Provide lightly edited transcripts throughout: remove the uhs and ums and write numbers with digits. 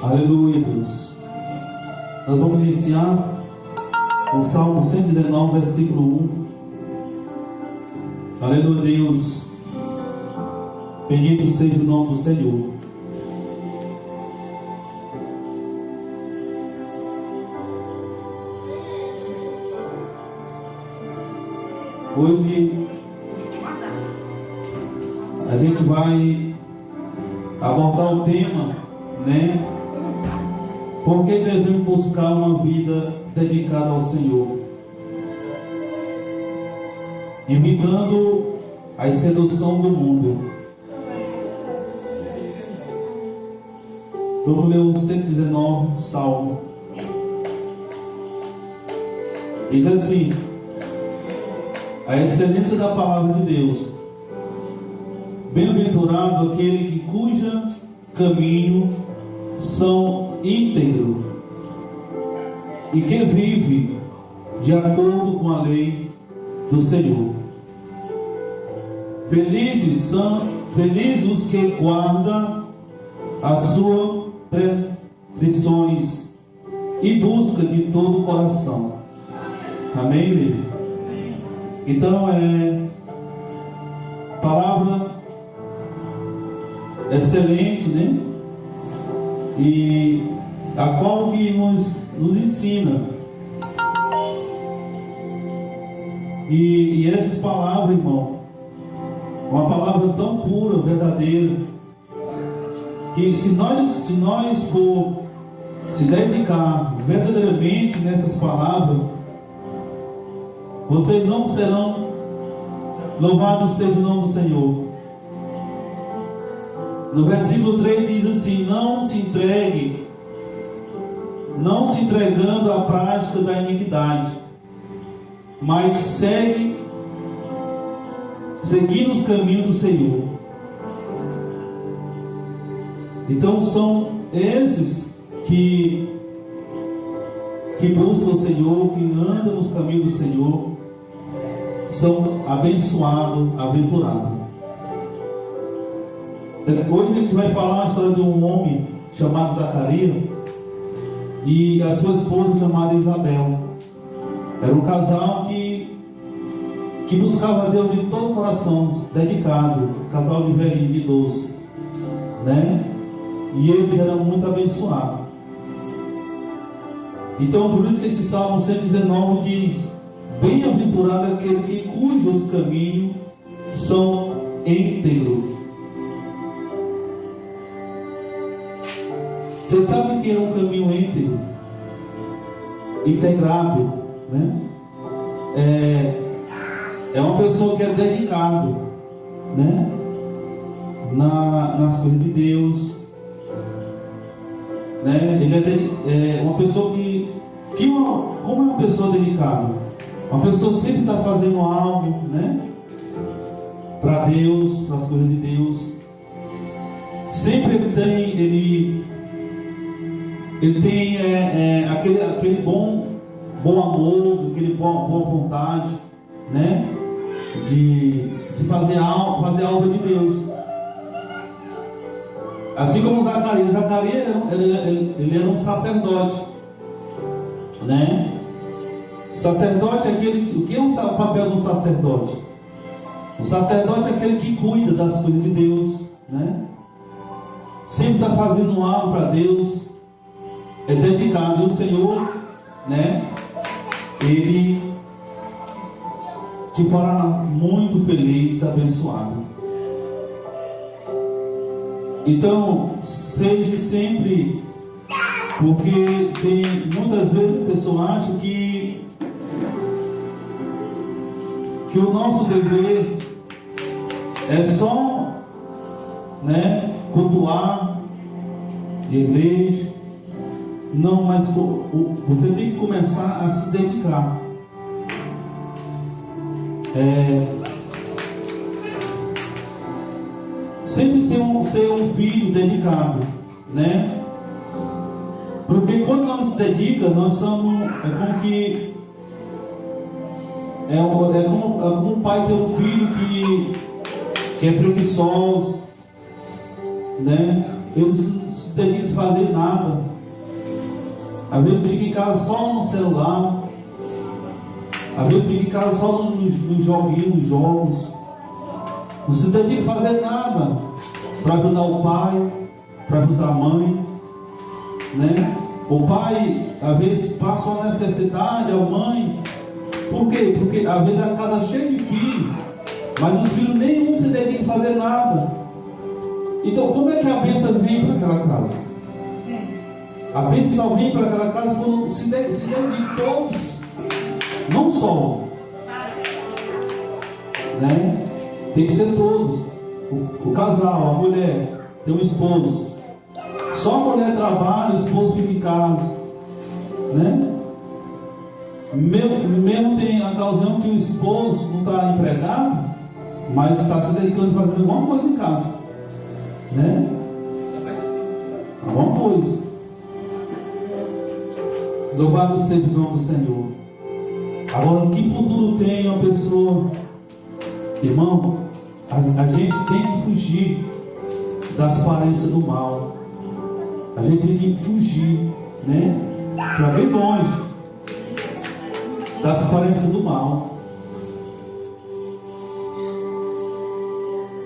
Aleluia, Deus. Nós vamos iniciar com o Salmo 119, versículo 1. Aleluia, Deus. Bendito seja o nome do Senhor. Hoje a gente vai abordar o tema, né? Por que devemos buscar uma vida dedicada ao Senhor? Evitando a sedução do mundo. Vamos ler o 119, Salmo. Diz assim: a excelência da palavra de Deus. Bem-aventurado aquele cuja caminho são íntegros e que vive de acordo com a lei do Senhor. Felizes os que guardam as suas prescrições e buscam de todo o coração. Amém, igreja? Então palavra excelente, né? E a qual que nos ensina. E essas palavras, irmão, uma palavra tão pura, verdadeira, que se nós for se dedicar verdadeiramente nessas palavras, vocês não serão, louvado seja o nome do Senhor. No versículo 3 diz assim: não se entregando à prática da iniquidade, mas seguindo os caminhos do Senhor. Então são esses que buscam o Senhor, que andam nos caminhos do Senhor, são abençoados, aventurados. Hoje a gente vai falar a história de um homem chamado Zacarias e a sua esposa chamada Isabel. Era um casal que buscava a Deus de todo o coração, dedicado, casal de velhinho, de idoso, né? E eles eram muito abençoados. Então, por isso que esse Salmo 119 diz: bem-aventurado aquele cujos caminhos são íntegros. Você sabe o que é um caminho íntegro? Integrado, né? É uma pessoa que é dedicado, né? Nas coisas de Deus, né? Ele é uma pessoa como é uma pessoa dedicada? Uma pessoa sempre está fazendo algo, né? Para Deus, para as coisas de Deus. Sempre ele tem aquele bom amor, aquele boa vontade, né? De fazer a obra de Deus. Assim como Zacarias ele era um sacerdote, né? Sacerdote é aquele. O que é o papel de um sacerdote? O sacerdote é aquele que cuida das coisas de Deus, né? Sempre está fazendo algo para Deus, é dedicado. E o Senhor, né? Ele te fará muito feliz, abençoado. Então, seja sempre, porque muitas vezes a pessoa acha que o nosso dever é só, né, cultuar igreja. Não, mas você tem que começar a se dedicar. Sempre ser um filho dedicado, né? Porque quando nós se dedica, nós somos, é como um pai ter um filho que é preguiçoso, né? Eles se dedica a fazer nada. Às vezes fica em casa só no celular. Às vezes fica em casa só nos joguinhos, nos jogos. Não se dedica a fazer nada para ajudar o pai, para ajudar a mãe, né? O pai, às vezes, passa uma necessidade, a mãe. Por quê? Porque às vezes a casa é cheia de filhos, mas os filhos nenhum se dedicam a fazer nada. Então, como é que a bênção vem para aquela casa? A bênção só vem para aquela casa quando se dedicam todos, não só, né? Tem que ser todos. O casal, a mulher, tem um esposo. Só a mulher trabalha, o esposo fica em casa, né? Mesmo tem a ocasião que o esposo não está empregado, mas está se dedicando a fazer alguma coisa em casa, né? Alguma coisa. Louvado seja o nome do Senhor. Agora, que futuro tem uma pessoa? Irmão, a gente tem que fugir das aparências do mal. A gente tem que fugir, né? Para bem longe das aparências do mal.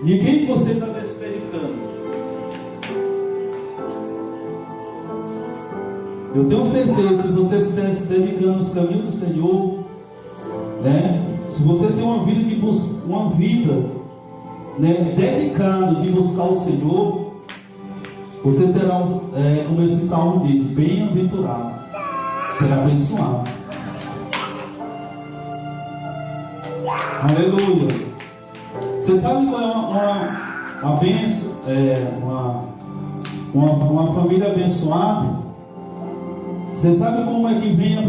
Ninguém que você está se dedicando. Eu tenho certeza, se você estiver se dedicando nos caminhos do Senhor, né? Se você tem uma vida de uma vida, né, dedicada de buscar o Senhor, você será, como esse salmo diz, bem-aventurado, será abençoado. Aleluia. Você sabe qual é uma bênção, uma família abençoada? Você sabe como é que vem a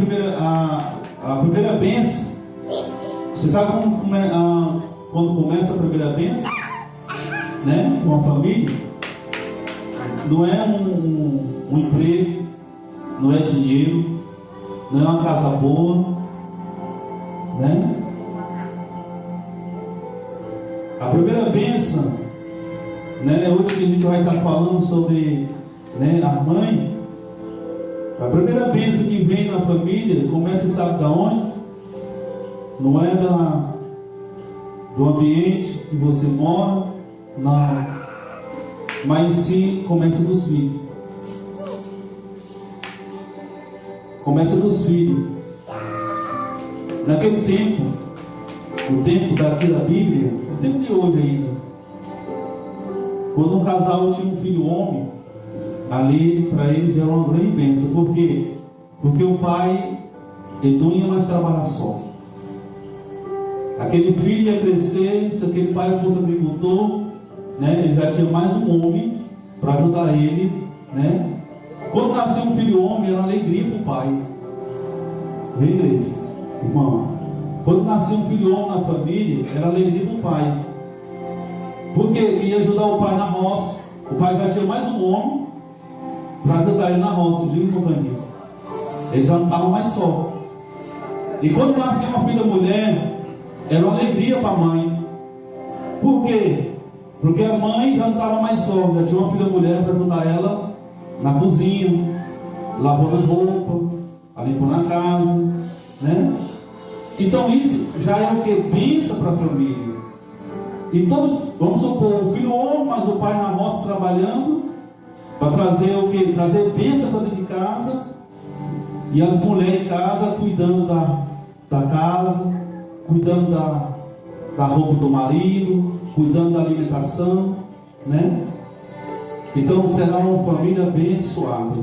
primeira bênção? Você sabe quando começa a primeira bênção, né? Uma família, não é um emprego, não é dinheiro, não é uma casa boa, né? A primeira bênção, né? Hoje que a gente vai estar falando sobre, né, a mãe. A primeira bênção que vem na família começa, sabe de onde? Não é do ambiente que você mora, não, mas sim começa dos filhos. Começa dos filhos. Naquele tempo, o tempo daqui da Bíblia, o tempo de hoje ainda, quando um casal tinha um filho homem, ali para ele já era uma grande bênção. Por quê? Porque o pai, ele não ia mais trabalhar só. Aquele filho ia crescer, se aquele pai fosse agricultor, né, ele já tinha mais um homem para ajudar ele, né? Quando nasceu um filho homem, era uma alegria para o pai. Vem, igreja, irmão. Quando nasceu um filho homem na família, era alegria para o pai. Porque ele ia ajudar o pai na roça. O pai já tinha mais um homem para ajudar ele na roça, viu, companhia? Ele já não estava mais só. E quando nasceu uma filha mulher, era uma alegria para a mãe. Por quê? Porque a mãe já não estava mais só, já tinha uma filha mulher para ajudar ela na cozinha, lavando roupa, limpando a casa, né? Então isso já é o que? Bênção para a família. Então, vamos supor, o filho homem, mas o pai na roça trabalhando, para trazer o que? Trazer bênção para dentro de casa, e as mulheres em casa cuidando da casa, cuidando da roupa do marido, cuidando da alimentação, né? Então será uma família abençoada.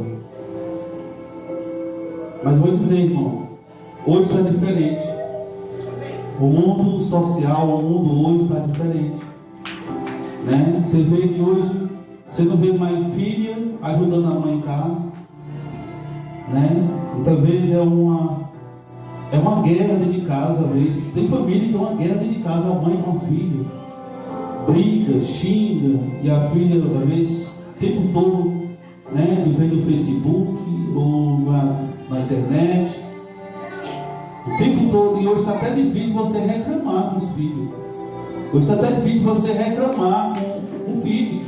Mas vou dizer, irmão, hoje está diferente. O mundo social, o mundo hoje está diferente, né? Você vê que hoje você não vê mais filha ajudando a mãe em casa, né? Muitas vezes é uma guerra dentro de casa. Às vezes tem família que é uma guerra dentro de casa, a mãe com a filha briga, xinga, e a filha às vezes o tempo todo, né, vivendo no Facebook ou na internet o tempo todo. E hoje está até difícil você reclamar com os filhos. Hoje está até difícil você reclamar com o filho.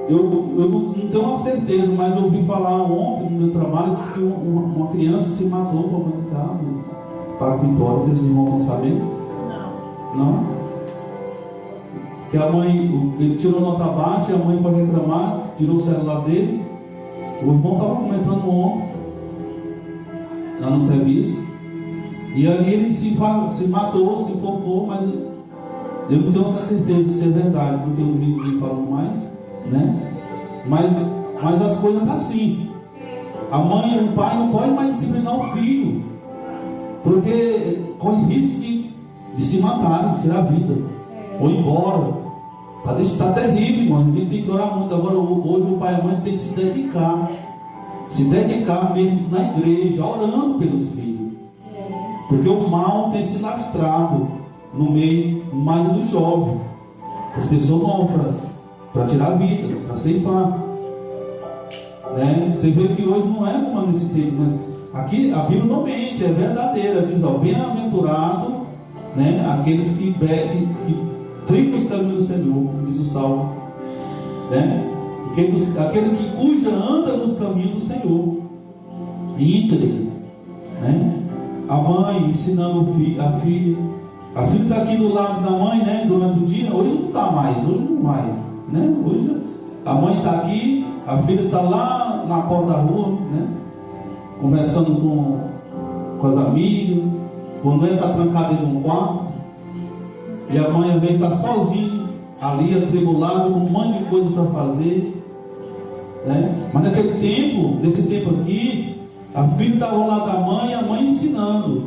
eu não tenho uma certeza, mas eu ouvi falar ontem no meu trabalho que uma criança se matou para brincar para Vitória. Vocês não vão saber? Não? Que a mãe, ele tirou nota baixa, a mãe foi reclamar, tirou o celular dele. O irmão estava comentando ontem, lá no serviço, e ali ele se matou, se enfocou, mas eu não tenho essa certeza se é verdade, porque eu vi ninguém falando mais, né? Mas as coisas estão assim. A mãe e o pai não podem mais disciplinar o filho, porque corre risco de se matar, de tirar a vida, ou ir embora. Está terrível, irmão. A gente tem que orar muito. Agora, hoje o pai e a mãe tem que se dedicar mesmo na igreja, orando pelos filhos, porque o mal tem se lastrado no meio mais dos jovens. As pessoas vão para tirar a vida, para ceifar, né? Você vê que hoje não é como nesse tempo, mas aqui a Bíblia não mente, é verdadeira. Diz: ó, bem-aventurado, né, aqueles que trilham os caminhos do Senhor, como diz o Salmo, né? Aquele que cuja anda nos caminhos do Senhor, íntegro, né? A mãe ensinando a filha está aqui do lado da mãe, né, durante o dia. Hoje não está mais, hoje não vai, né? Hoje a mãe está aqui, a filha está lá na porta da rua, né, conversando com as amigas. Quando ele está trancado em um quarto, e a mãe às vezes está sozinha ali, atribulada, com um monte de coisa para fazer, né? Mas naquele tempo, nesse tempo aqui, a filha estava ao lado da mãe, e a mãe ensinando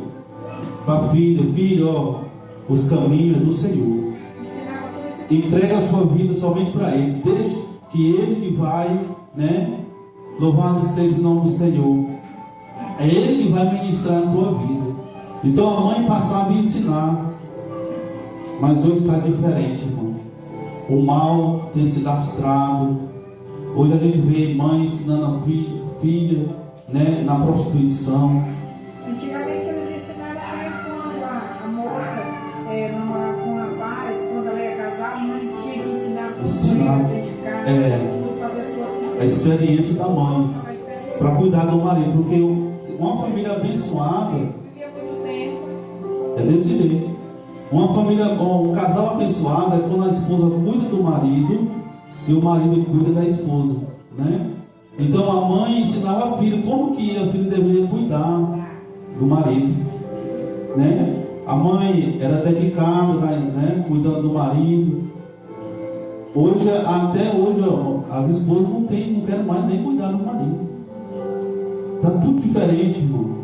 para a filha, ó, os caminhos do Senhor. Entrega a sua vida somente para Ele. Deixa que Ele que vai, né? Louvado seja o nome do Senhor. É Ele que vai ministrar na tua vida. Então a mãe passava a ensinar. Mas hoje está diferente, irmão. O mal tem se lastrado. Hoje a gente vê mãe ensinando a filha, né, na prostituição. Antigamente eles ensinavam quando a moça namorava com um rapaz, quando ela ia casar, a mãe tinha que ensinar a experiência da mãe para cuidar do marido, porque uma família abençoada é desse jeito. Uma família, um casal abençoado é quando a esposa cuida do marido e o marido cuida da esposa, né? Então a mãe ensinava a filha como que a filha deveria cuidar do marido, né? A mãe era dedicada, né, cuidando do marido. Hoje, até hoje, as esposas não querem mais nem cuidar do marido. Está tudo diferente, irmão.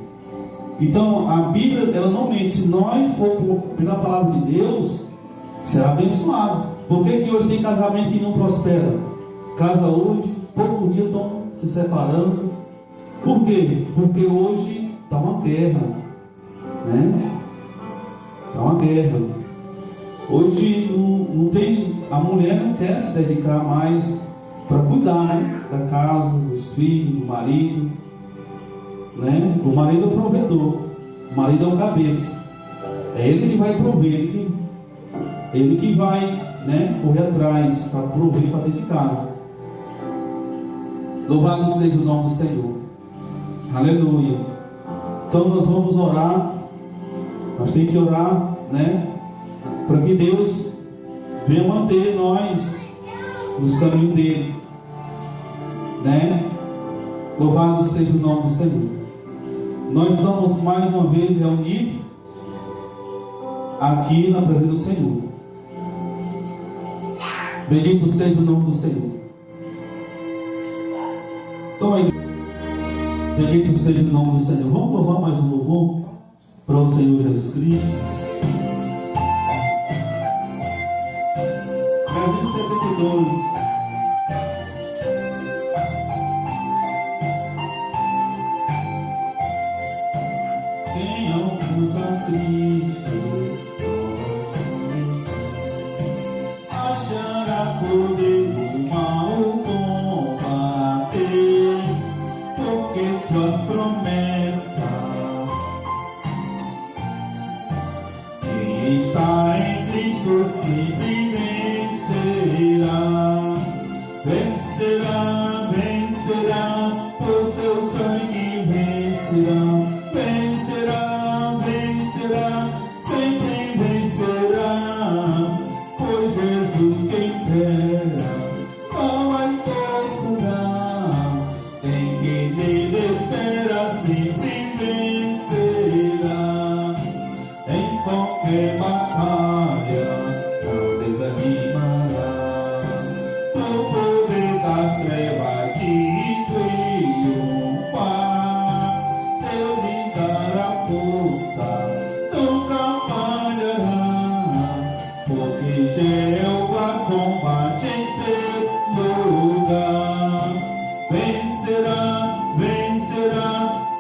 Então a Bíblia, ela não mente. Se nós formos pela palavra de Deus, será abençoado. Por que hoje tem casamento que não prospera? Casa hoje, pouco dia estão se separando. Por quê? Porque hoje está uma guerra, né? Está uma guerra. Hoje não tem, a mulher não quer se dedicar mais para cuidar, né, da casa, dos filhos, do marido, né? O marido é o provedor, o marido é o cabeça. É ele que vai prover, ele que vai, né, correr atrás para prover para dentro de casa. Louvado seja o nome do Senhor. Aleluia. Então nós vamos orar. Nós temos que orar, né, para que Deus venha manter nós nos caminhos dele, né? Louvado seja o nome do Senhor. Nós estamos mais uma vez reunidos aqui na presença do Senhor. Bendito seja o nome do Senhor. Então aí, bendito seja o nome do Senhor. Vamos louvar mais um louvor para o Senhor Jesus Cristo. 372. Quem alcança Cristo achará poder do mal combater, porque suas promessas quem está em Cristo sempre vencerá. vencerá, vencerá, por seu sangue vencerá, vencerá, vencerá, sempre vencerá, pois Jesus quem dera, com mais força dá, em quem nele espera sempre vencerá, em qualquer batalha não desanimará. O poder da treva que triunfar, Deus lhe dará força, nunca falhará, porque Jeová combate em seu lugar. Vencerá, vencerá,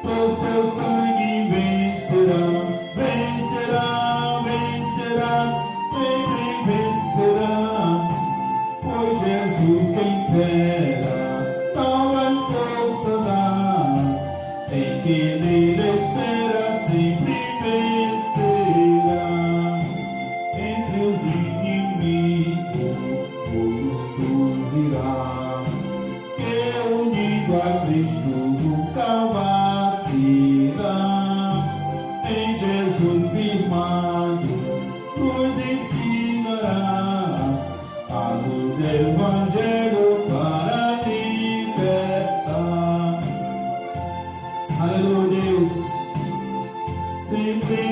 por seu sangue vencerá, vencerá, vencerá, sempre vencerá, pois Jesus quem dera, novas forças dá, em que nele espera sempre vencerá. Entre os inimigos conduzirá, que unido a Cristo nunca vacila, em Jesus firmado nos inspirará a luz do Evangelho para libertar. Aleluia, Deus, sempre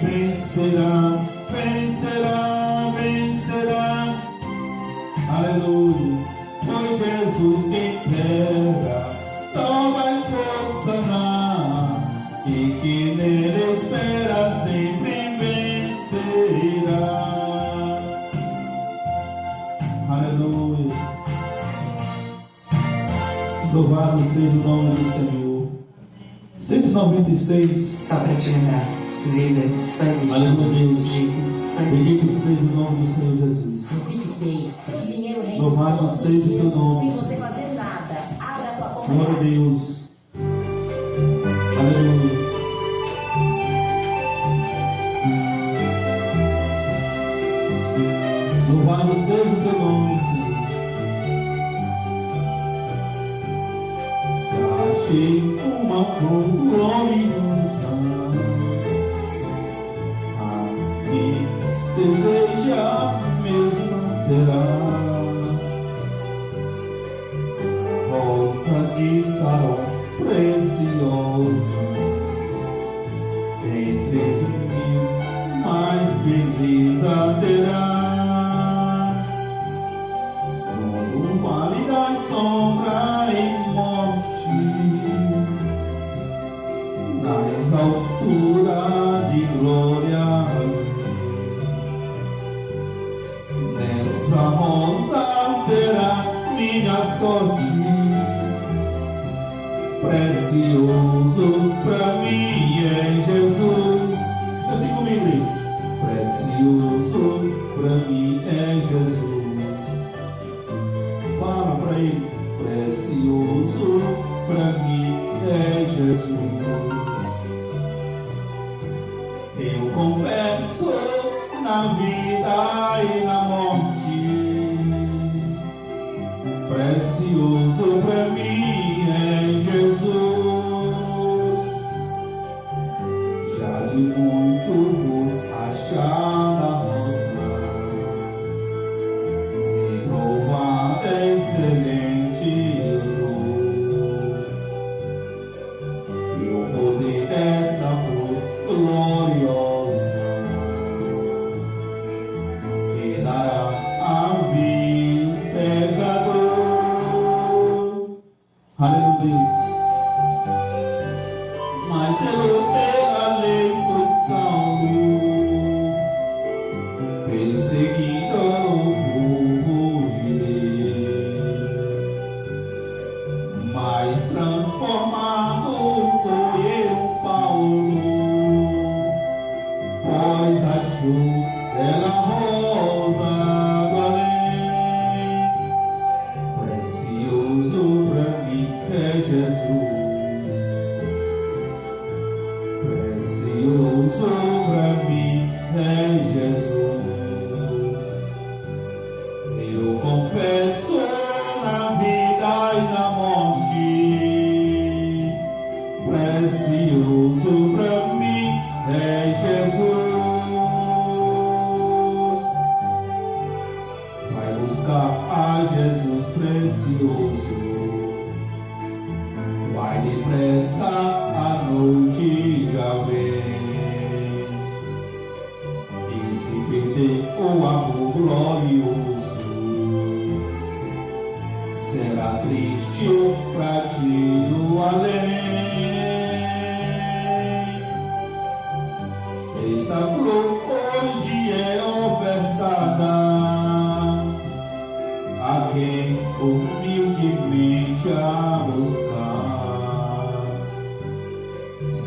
vencerá, vencerá, vencerá. Aleluia, pois Jesus quem dera, novas forças dá, e que nele espera sempre vencerá. Aleluia. Louvado seja o nome do Senhor. 196. Só para te lembrar, vida só existe. Aleluia, Deus. Digo, só Bendito existe. seja o nome do Senhor Jesus. Seu dinheiro rende Louvado todos os seja o dias teu nome. sem você fazer nada. Abra sua conta. Glória a Deus. Aleluia. Louvado seja o teu nome, Senhor. Achei uma flor gloriosa, a que deseja mesmo terá. Rosa de Sarão preciosa, em 13.000 mais beleza terá. No vale da sombra e morte, nas alturas de glória, nessa rosa será minha sorte. Precioso pra mim é Jesus. Assim comigo, precioso pra mim é Jesus. Fala pra ele, precioso pra mim é Jesus. Eu confesso na vida e na morte, precioso pra mim é Jesus. Já de muito vou achar na rosa, e provar excelente odor, e o poder dessa flor gloriosa, que dará a vida pecador. Aleluia. Mas eu pela lei fui salvo, perseguindo o povo de Deus, mas transformado foi eu, Paulo, pois achou ela rosa do além. Precioso pra mim é Jesus. e na morte, precioso pra mim é Jesus. Vai buscar a Jesus precioso, vai depressa, a noite já vem. E se perder o amor glorioso, será triste o partido além. Esta flor hoje é ofertada a quem humildemente a buscar.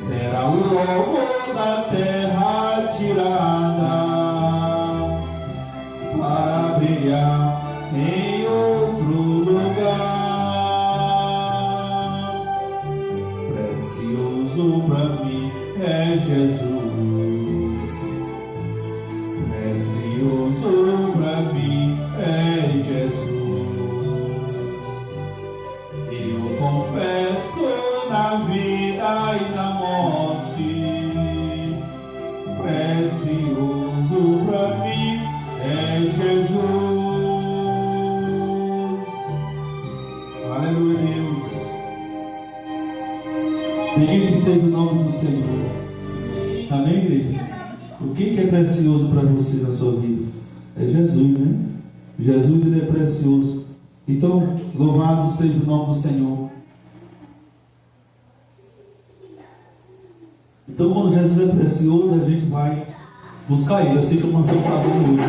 Será o lobo da terra tirada para brilhar em outro lugar. Precioso pra mim é Jesus, precioso pra mim é Jesus. Eu confesso na vida e na morte, precioso pra mim é Jesus. Aleluia, Deus. Bendito seja o nome do Senhor. Amém, igreja? O que é precioso para você na sua vida? É Jesus, né? Jesus, ele é precioso. Então, louvado seja o nome do Senhor. Então, quando Jesus é precioso, a gente vai buscar ele, assim como nós estamos fazendo hoje.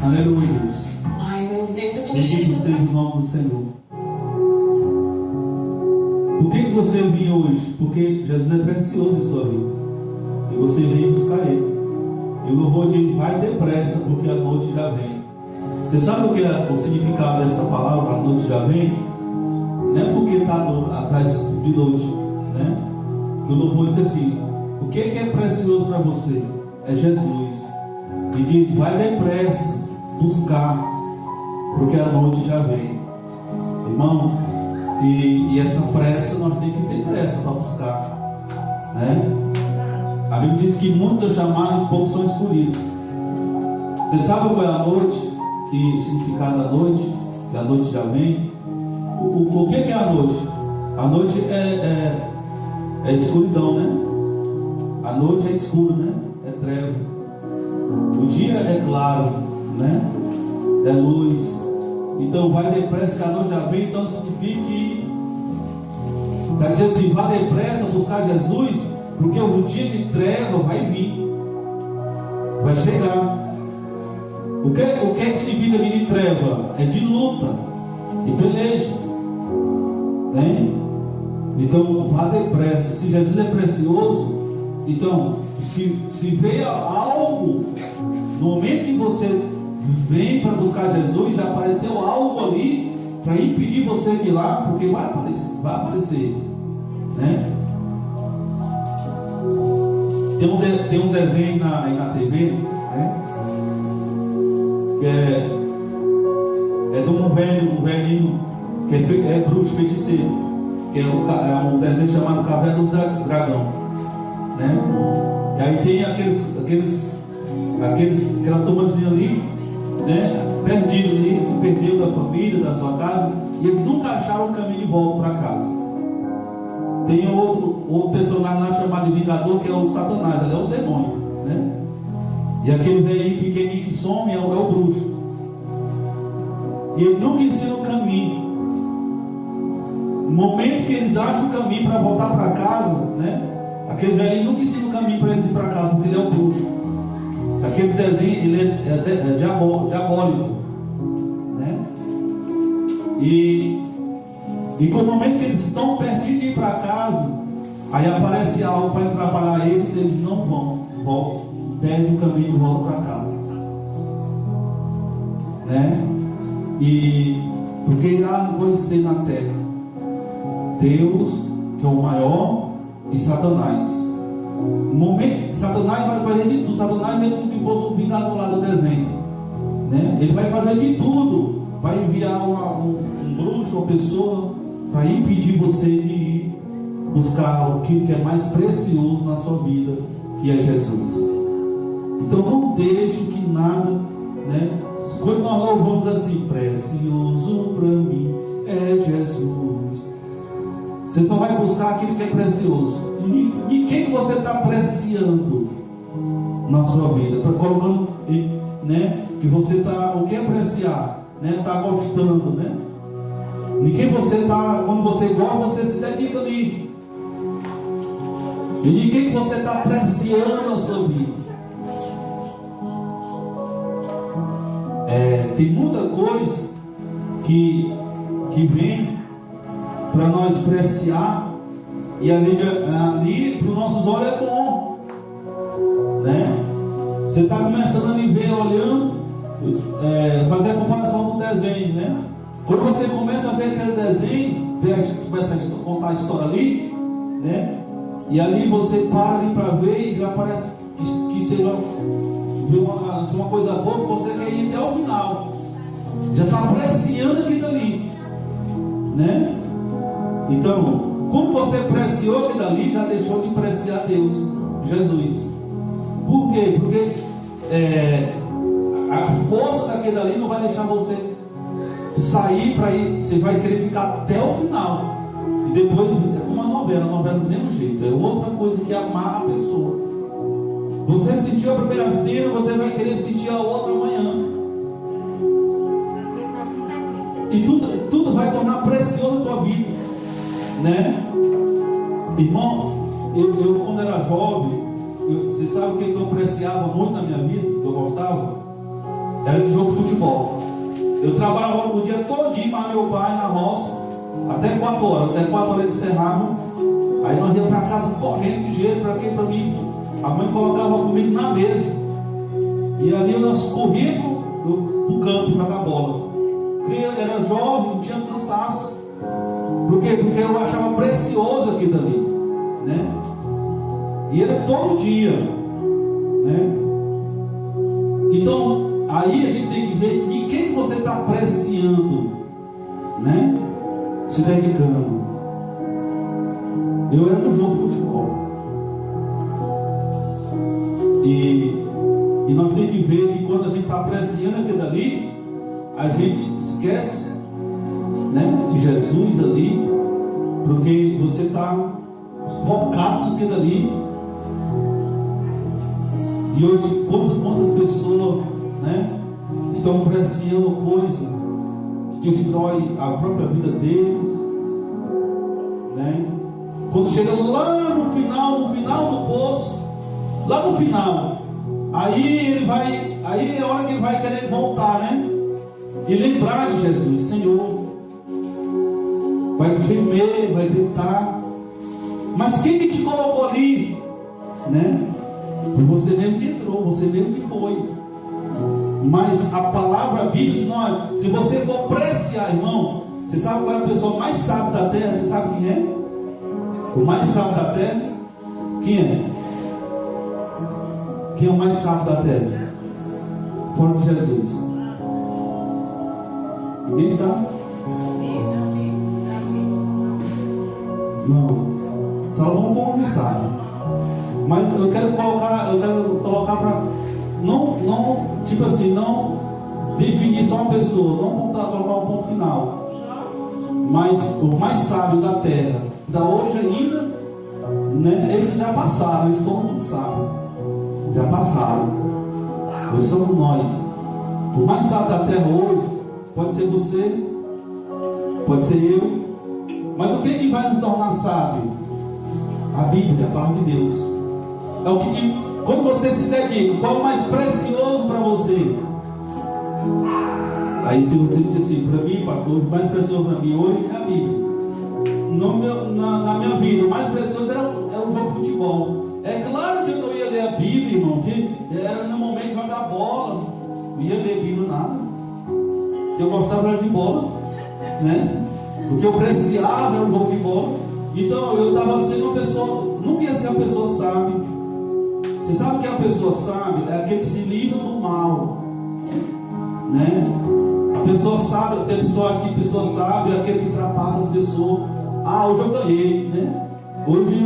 Aleluia, Deus. Ai, meu Deus, eu tô Bendito seja o nome do Senhor. Por que você vinha hoje? Porque Jesus é precioso em sua vida. E você veio buscar ele. E o louvor diz: vai depressa, porque a noite já vem. Você sabe o que é o significado dessa palavra, a noite já vem? Não é porque está de noite, né? Que o louvor diz assim: o que é precioso para você? É Jesus. E diz: vai depressa buscar, porque a noite já vem. Irmão, e essa pressa, nós temos que ter pressa para buscar, né? A Bíblia diz que muitos são chamados e poucos são escolhidos. Você sabe qual é a noite? Que o significado da noite? Que a noite já vem. O que é a noite? A noite é escuridão, né? A noite é escuro, né? É treva. O dia é claro, né? É luz. Então vai depressa que a noite já vem. Então significa que está dizendo assim: vá depressa buscar Jesus, porque o dia de treva vai vir, vai chegar. O que significa dia de treva? É de luta, de peleja, né? Então vá depressa. Se Jesus é precioso, então se veio algo no momento que você vem para buscar Jesus, apareceu algo ali para impedir você de ir lá, porque vai aparecer, né? Tem um desenho na TV, né? Que é de um velhinho que é bruxo, feiticeiro, que é um desenho chamado Caverna do Dragão, né? E aí tem aquela turmazinha ali, né? Perdido ali, se perdeu da família, da sua casa, e eles nunca acharam o caminho de volta para casa. Tem outro personagem lá chamado de Vingador, que é o Satanás, ele é o demônio, né? E aquele velhinho pequenininho que some é o bruxo. E ele nunca ensina o caminho. No momento que eles acham o caminho para voltar para casa, né? Aquele velhinho nunca ensina o caminho para eles ir para casa, porque ele é o bruxo. Aquele desenho, ele é diabólico, né? E no momento que eles estão pertinho de ir para casa, aí aparece algo para atrapalhar eles não voltam, perdem o caminho e voltam para casa, né? E porque irá conhecer na terra Deus, que é o maior, e Satanás. No momento, Satanás vai fazer de tudo. Satanás é como que fosse o vingador lá do desenho, né? Ele vai fazer de tudo vai enviar um bruxo, uma pessoa, para impedir você de ir buscar o que é mais precioso na sua vida, que é Jesus. Então não deixe que nada, né? Quando nós louvamos assim, precioso para mim é Jesus, você só vai buscar aquilo que é precioso. E quem você está apreciando na sua vida? Está colocando, né? Que você está, o que apreciar, né? Está gostando, né? E quem você está, quando você gosta, você se dedica ali. E de quem você está apreciando a sua vida? Tem muita coisa que vem para nós apreciar, e ali para os nossos olhos é bom, né? Você está começando a ver, olhando, fazer a comparação com o desenho, né? Quando você começa a ver aquele desenho, começa a contar a história ali, né? E ali você para ali para ver e já parece que seja uma coisa boa, que você quer ir até o final. Já está apreciando aquilo ali, né? Então, como você apreciou aquilo ali, já deixou de apreciar Deus, Jesus. Por quê? Porque a força daquele ali não vai deixar você sair para ir. Você vai querer ficar até o final. E depois, é como uma novela do mesmo jeito. É outra coisa que amarra a pessoa. Você assistiu a primeira cena, você vai querer assistir a outra amanhã. E tudo vai tornar precioso a tua vida, né? Irmão, eu quando era jovem, você sabe o que eu apreciava muito na minha vida, que eu gostava? Era de jogo de futebol. Eu trabalhava o dia todinho com meu pai na roça, até 4 horas. Até 4 horas eles encerravam. Aí nós íamos para casa correndo de jeito, para quê? Para mim. A mãe colocava comigo na mesa. E ali nós corríamos pro campo jogar bola. Eu era jovem, não tinha cansaço. Por quê? Porque eu achava precioso aquilo ali, né? E era todo dia, né? Então, aí a gente tem que ver de quem você está apreciando, né? Se dedicando. Eu era no jogo de futebol. E nós temos que ver que quando a gente está apreciando aquilo ali, a gente esquece, né, de Jesus ali, porque você está focado naquilo ali. E hoje, quantas pessoas, né, estão apreciando coisa que destrói a própria vida deles, né? Quando chega lá no final do poço, lá no final, aí é a hora que ele vai querer voltar, né? E lembrar de Jesus, Senhor. Vai gemer, vai gritar. Mas quem que te colocou ali, né? Você mesmo que entrou, você mesmo que foi. Mas a palavra bíblica, se você for apreciar, irmão, você sabe qual é a pessoa mais sábia da terra? Você sabe quem é? O mais sábio da terra? Quem é? Quem é o mais sábio da terra? Fora de Jesus. Ninguém sabe? Não. Salomão foi um homem sábio. Mas eu quero colocar para não, tipo assim, não definir só uma pessoa, não colocar um ponto final. Mas o mais sábio da terra, da hoje ainda, né? Esses já passaram, eles todo mundo sabe. Já passaram. Hoje somos nós. O mais sábio da terra hoje pode ser você, pode ser eu. Mas o que vai nos tornar sábio? A Bíblia, a palavra de Deus. É o que quando você se dedica, qual é o mais precioso para você? Aí se você disser assim, para mim, pastor, o mais precioso para mim hoje é a Bíblia. Na minha vida, o mais precioso era o jogo de futebol. É claro que eu não ia ler a Bíblia, irmão, que era no momento de jogar bola. Não ia ler a Bíblia nada. Eu gostava de bola, né? O que eu apreciava era o jogo de bola. Então eu estava sendo uma pessoa, nunca ia ser uma pessoa sábia. Você sabe que a pessoa sábia é aquele que se livra do mal, né? A pessoa sabe, tem pessoa acha que pessoa sabe é aquele que ultrapassa as pessoas. Ah, hoje eu ganhei, né? Hoje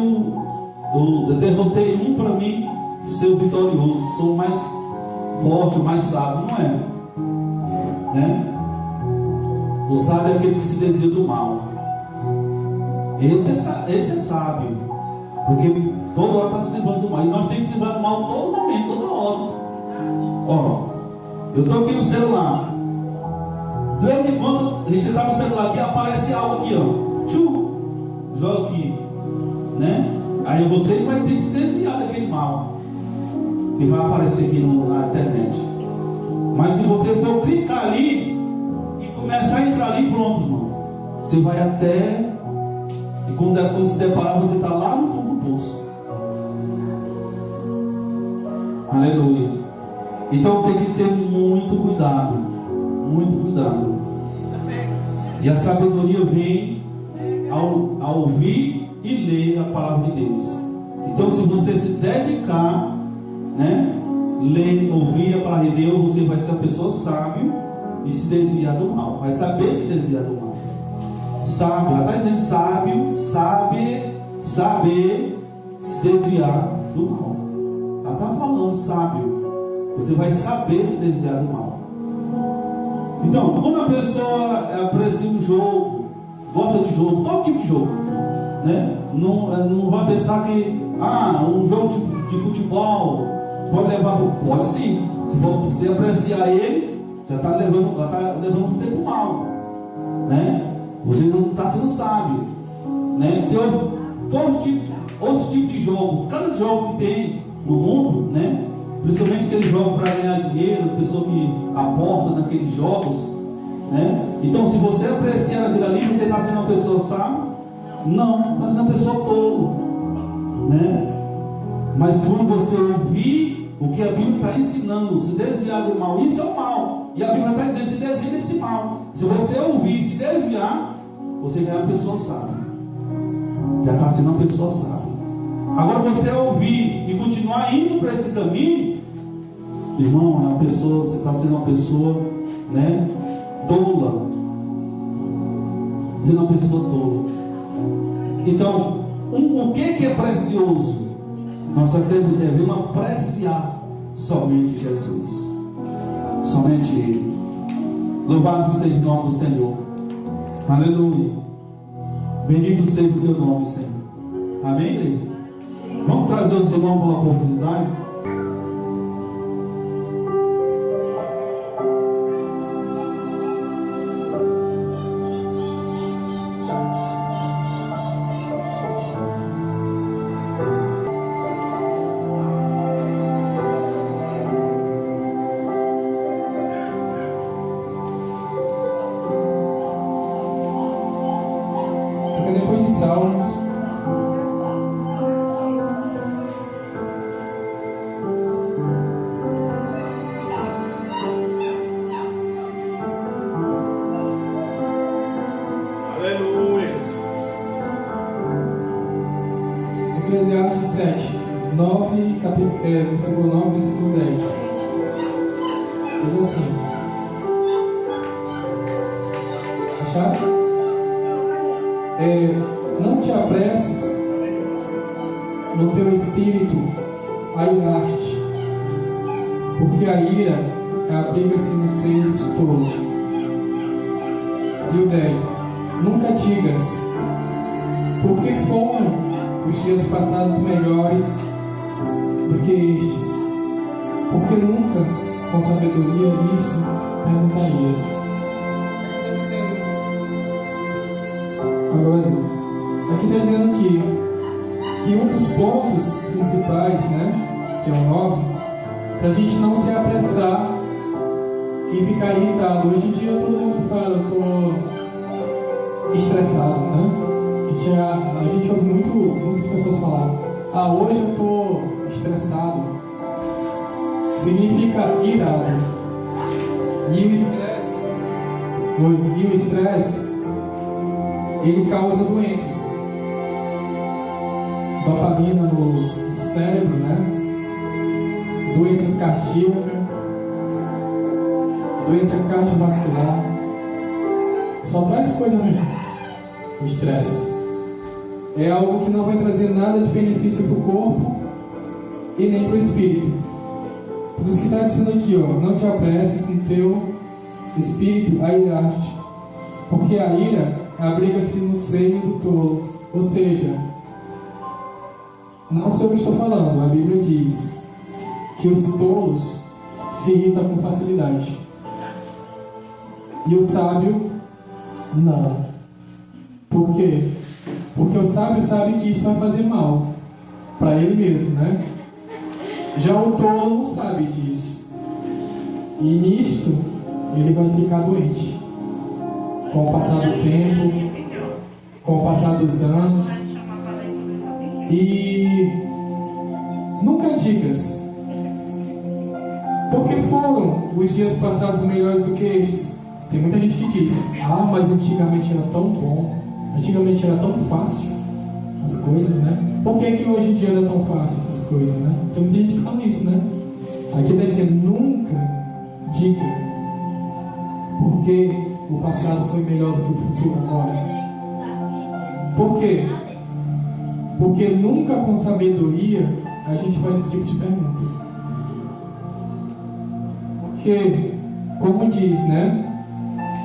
eu derrotei um para mim ser vitorioso, sou mais forte, mais sábio. Não é, né? O sábio é aquele que se desvia do mal. Esse é sábio, porque toda hora está se livrando do mal. E nós temos que se livrar do mal todo momento, toda hora. Ó, eu estou aqui no celular. De vez em quando a gente está no celular aqui, aparece algo aqui, ó. Tchu, joga aqui, né? Aí você vai ter que se desviar daquele mal que vai aparecer aqui na internet. Mas se você for clicar ali e começar a entrar ali, pronto, irmão. Você vai até. E quando se deparar, você está lá no fundo do poço. Aleluia. Então tem que ter muito cuidado. Muito cuidado. E a sabedoria vem ao ouvir e ler a palavra de Deus. Então, se você se dedicar, né, ler, ouvir a palavra de Deus, você vai ser uma pessoa sábia e se desviar do mal. Vai saber se desviar do mal. Sábio, ela está dizendo sábio, saber se desviar do mal. Ela está falando sábio. Você vai saber se desviar do mal. Então, quando a pessoa aprecia um jogo, gosta de jogo, todo tipo de jogo, né? Não vai pensar que um jogo de futebol pode levar para o. Pode sim. Se você apreciar ele, já está levando você para o mal, né? Você não está sendo sábio, né? Tem outro tipo de jogo. Cada jogo que tem no mundo, né? Principalmente aqueles jogos para ganhar dinheiro, pessoa que aporta naqueles jogos, né? Então, se você apreciar aquilo ali, você está sendo uma pessoa sábia? Não, está sendo uma pessoa tolo, né? Mas quando você ouvir o que a Bíblia está ensinando, se desviar do mal, isso é o mal. E a Bíblia está dizendo: se desvia desse mal. Se você ouvir e se desviar, você já é uma pessoa sábia. Já está sendo uma pessoa sábia. Agora, você ouvir e continuar indo para esse caminho, irmão, você está sendo uma pessoa, né, tola. Sendo uma pessoa tola. Então, o que é precioso? Nós devemos apreciar somente Jesus, somente Ele. Louvado seja o nome do Senhor. Aleluia. Bendito seja o teu nome, Senhor. Amém, igreja? Vamos trazer os irmãos pela oportunidade. Depois de Salmos, Eclesiastes 7, 9, versículo 9, versículo 10. Diz assim: acharam? Não te apresses no teu espírito a irar-te, porque a ira abriga-se no seio dos tolos. E o 10: nunca digas, porque foram os dias passados melhores do que estes, porque nunca com sabedoria isso perguntarias. Agora Deus. Aqui está dizendo que um dos pontos principais, né, que é o 9, para a gente não se apressar e ficar irritado. Hoje em dia todo mundo fala: eu estou estressado, né? A gente ouve muitas pessoas falar: hoje eu estou estressado. Significa irado. E o estresse ele causa doenças. Dopamina no cérebro, né? Doenças cardíacas, doença cardiovascular. só traz coisa ruim. O estresse é algo que não vai trazer nada de benefício para o corpo e nem para o espírito. Por isso que está dizendo aqui, ó, não te apresses no teu espírito a irar-te, porque a ira abriga-se no seio do tolo. Ou seja, não sei o que estou falando, a Bíblia diz que os tolos se irritam com facilidade e o sábio não. Por quê? Porque o sábio sabe que isso vai fazer mal para ele mesmo, né? Já o tolo não sabe disso, e nisto ele vai ficar doente com o passar do tempo, com o passar dos anos. E nunca digas porque foram os dias passados melhores do que estes. Tem muita gente que diz: ah, mas antigamente era tão bom, antigamente era tão fácil as coisas, né? Por que hoje em dia era tão fácil essas coisas, né? Tem muita gente que fala isso, né? Aqui está dizendo: nunca diga porque o passado foi melhor do que o futuro agora. Por quê? Porque nunca com sabedoria a gente faz esse tipo de pergunta. Porque, como diz, né?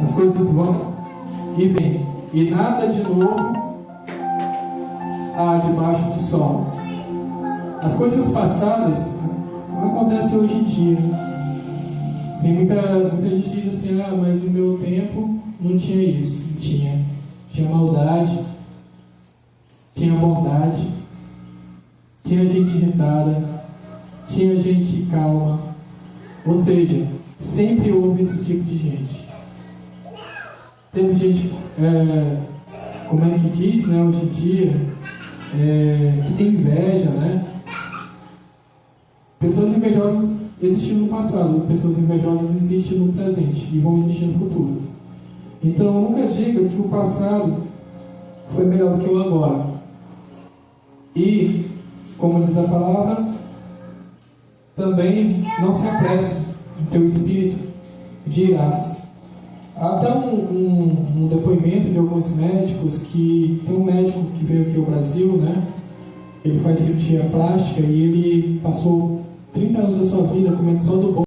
As coisas vão e vêm, e nada de novo há debaixo do sol. As coisas passadas acontecem hoje em dia. Tem muita gente que diz assim: ah, mas no meu tempo não tinha isso. Tinha maldade, tinha bondade, tinha gente irritada, tinha gente calma. Ou seja, sempre houve esse tipo de gente. Teve gente, como é que diz, né, hoje em dia, que tem inveja, né? Pessoas invejosas existiam no passado, pessoas invejosas existem no presente e vão existir no futuro. Então nunca diga que o passado foi melhor do que o agora. E, como diz a palavra, também não se apresse no teu espírito de irar-se. Há até um depoimento de alguns médicos que tem um médico que veio aqui ao Brasil, né? Ele faz cirurgia plástica e ele passou 30 anos da sua vida comendo só do bom.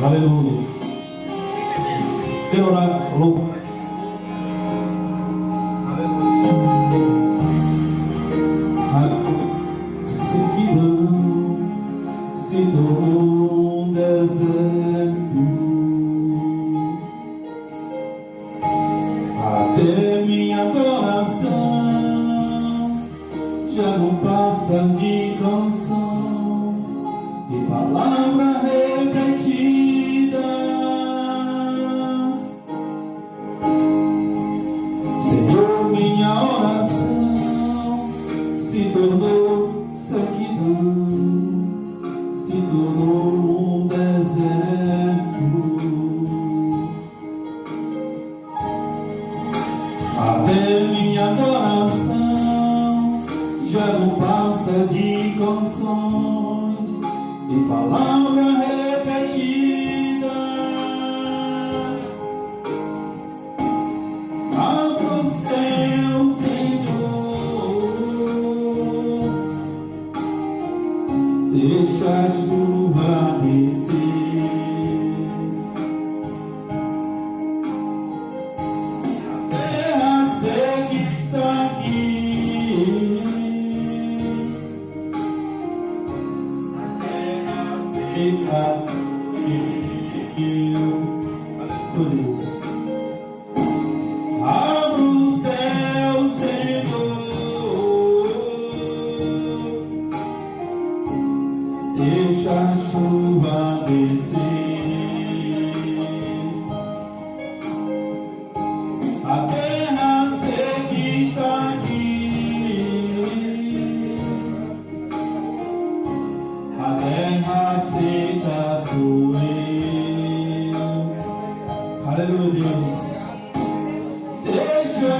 Aleluia. Quero orar, louco. Se tornou um deserto, até minha adoração já não passa de canções e palavras repetidas. Senhor, minha oração se tornou sequidão, se tornou um deserto. Até minha adoração já não passa de canções e palavras repetidas. Abra o céu, Senhor, deixa a chuva descer. A terra seca está aqui. A terra seca seguiu. Aleluia. Abra o céu, Senhor, deixa a chuva descer. A terra seca está aqui. A terra seca sou eu. Aleluia, Deus. Deixa a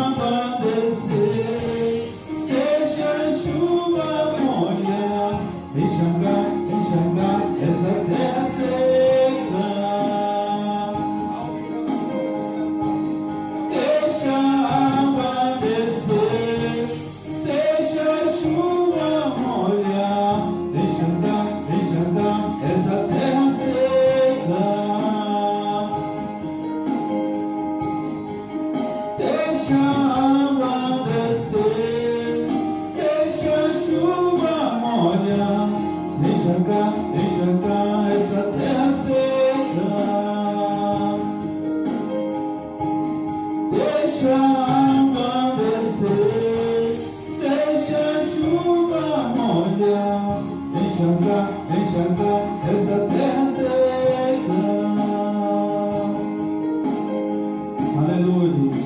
água descer, deixa a chuva molhar, enxugar essa terra seca. Deixa a água descer, deixa a chuva molhar, enxergar essa terra seca. Aleluia, Deus.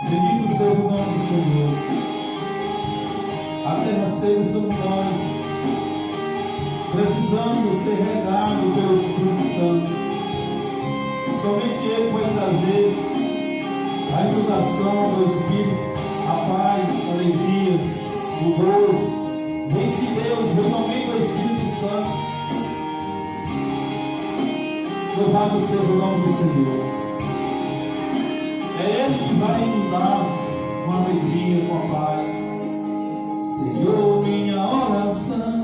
Bendito seja o nome do Senhor. A terra seca somos nós, precisando ser regados pelo Espírito Santo. Somente Ele pode trazer a inundação do Espírito, a paz, a alegria, o gozo. Vem de Deus, realmente do Espírito Santo. Louvado seja o nome do Senhor. É Ele que vai inundar com a alegria, com a paz. Senhor, minha oração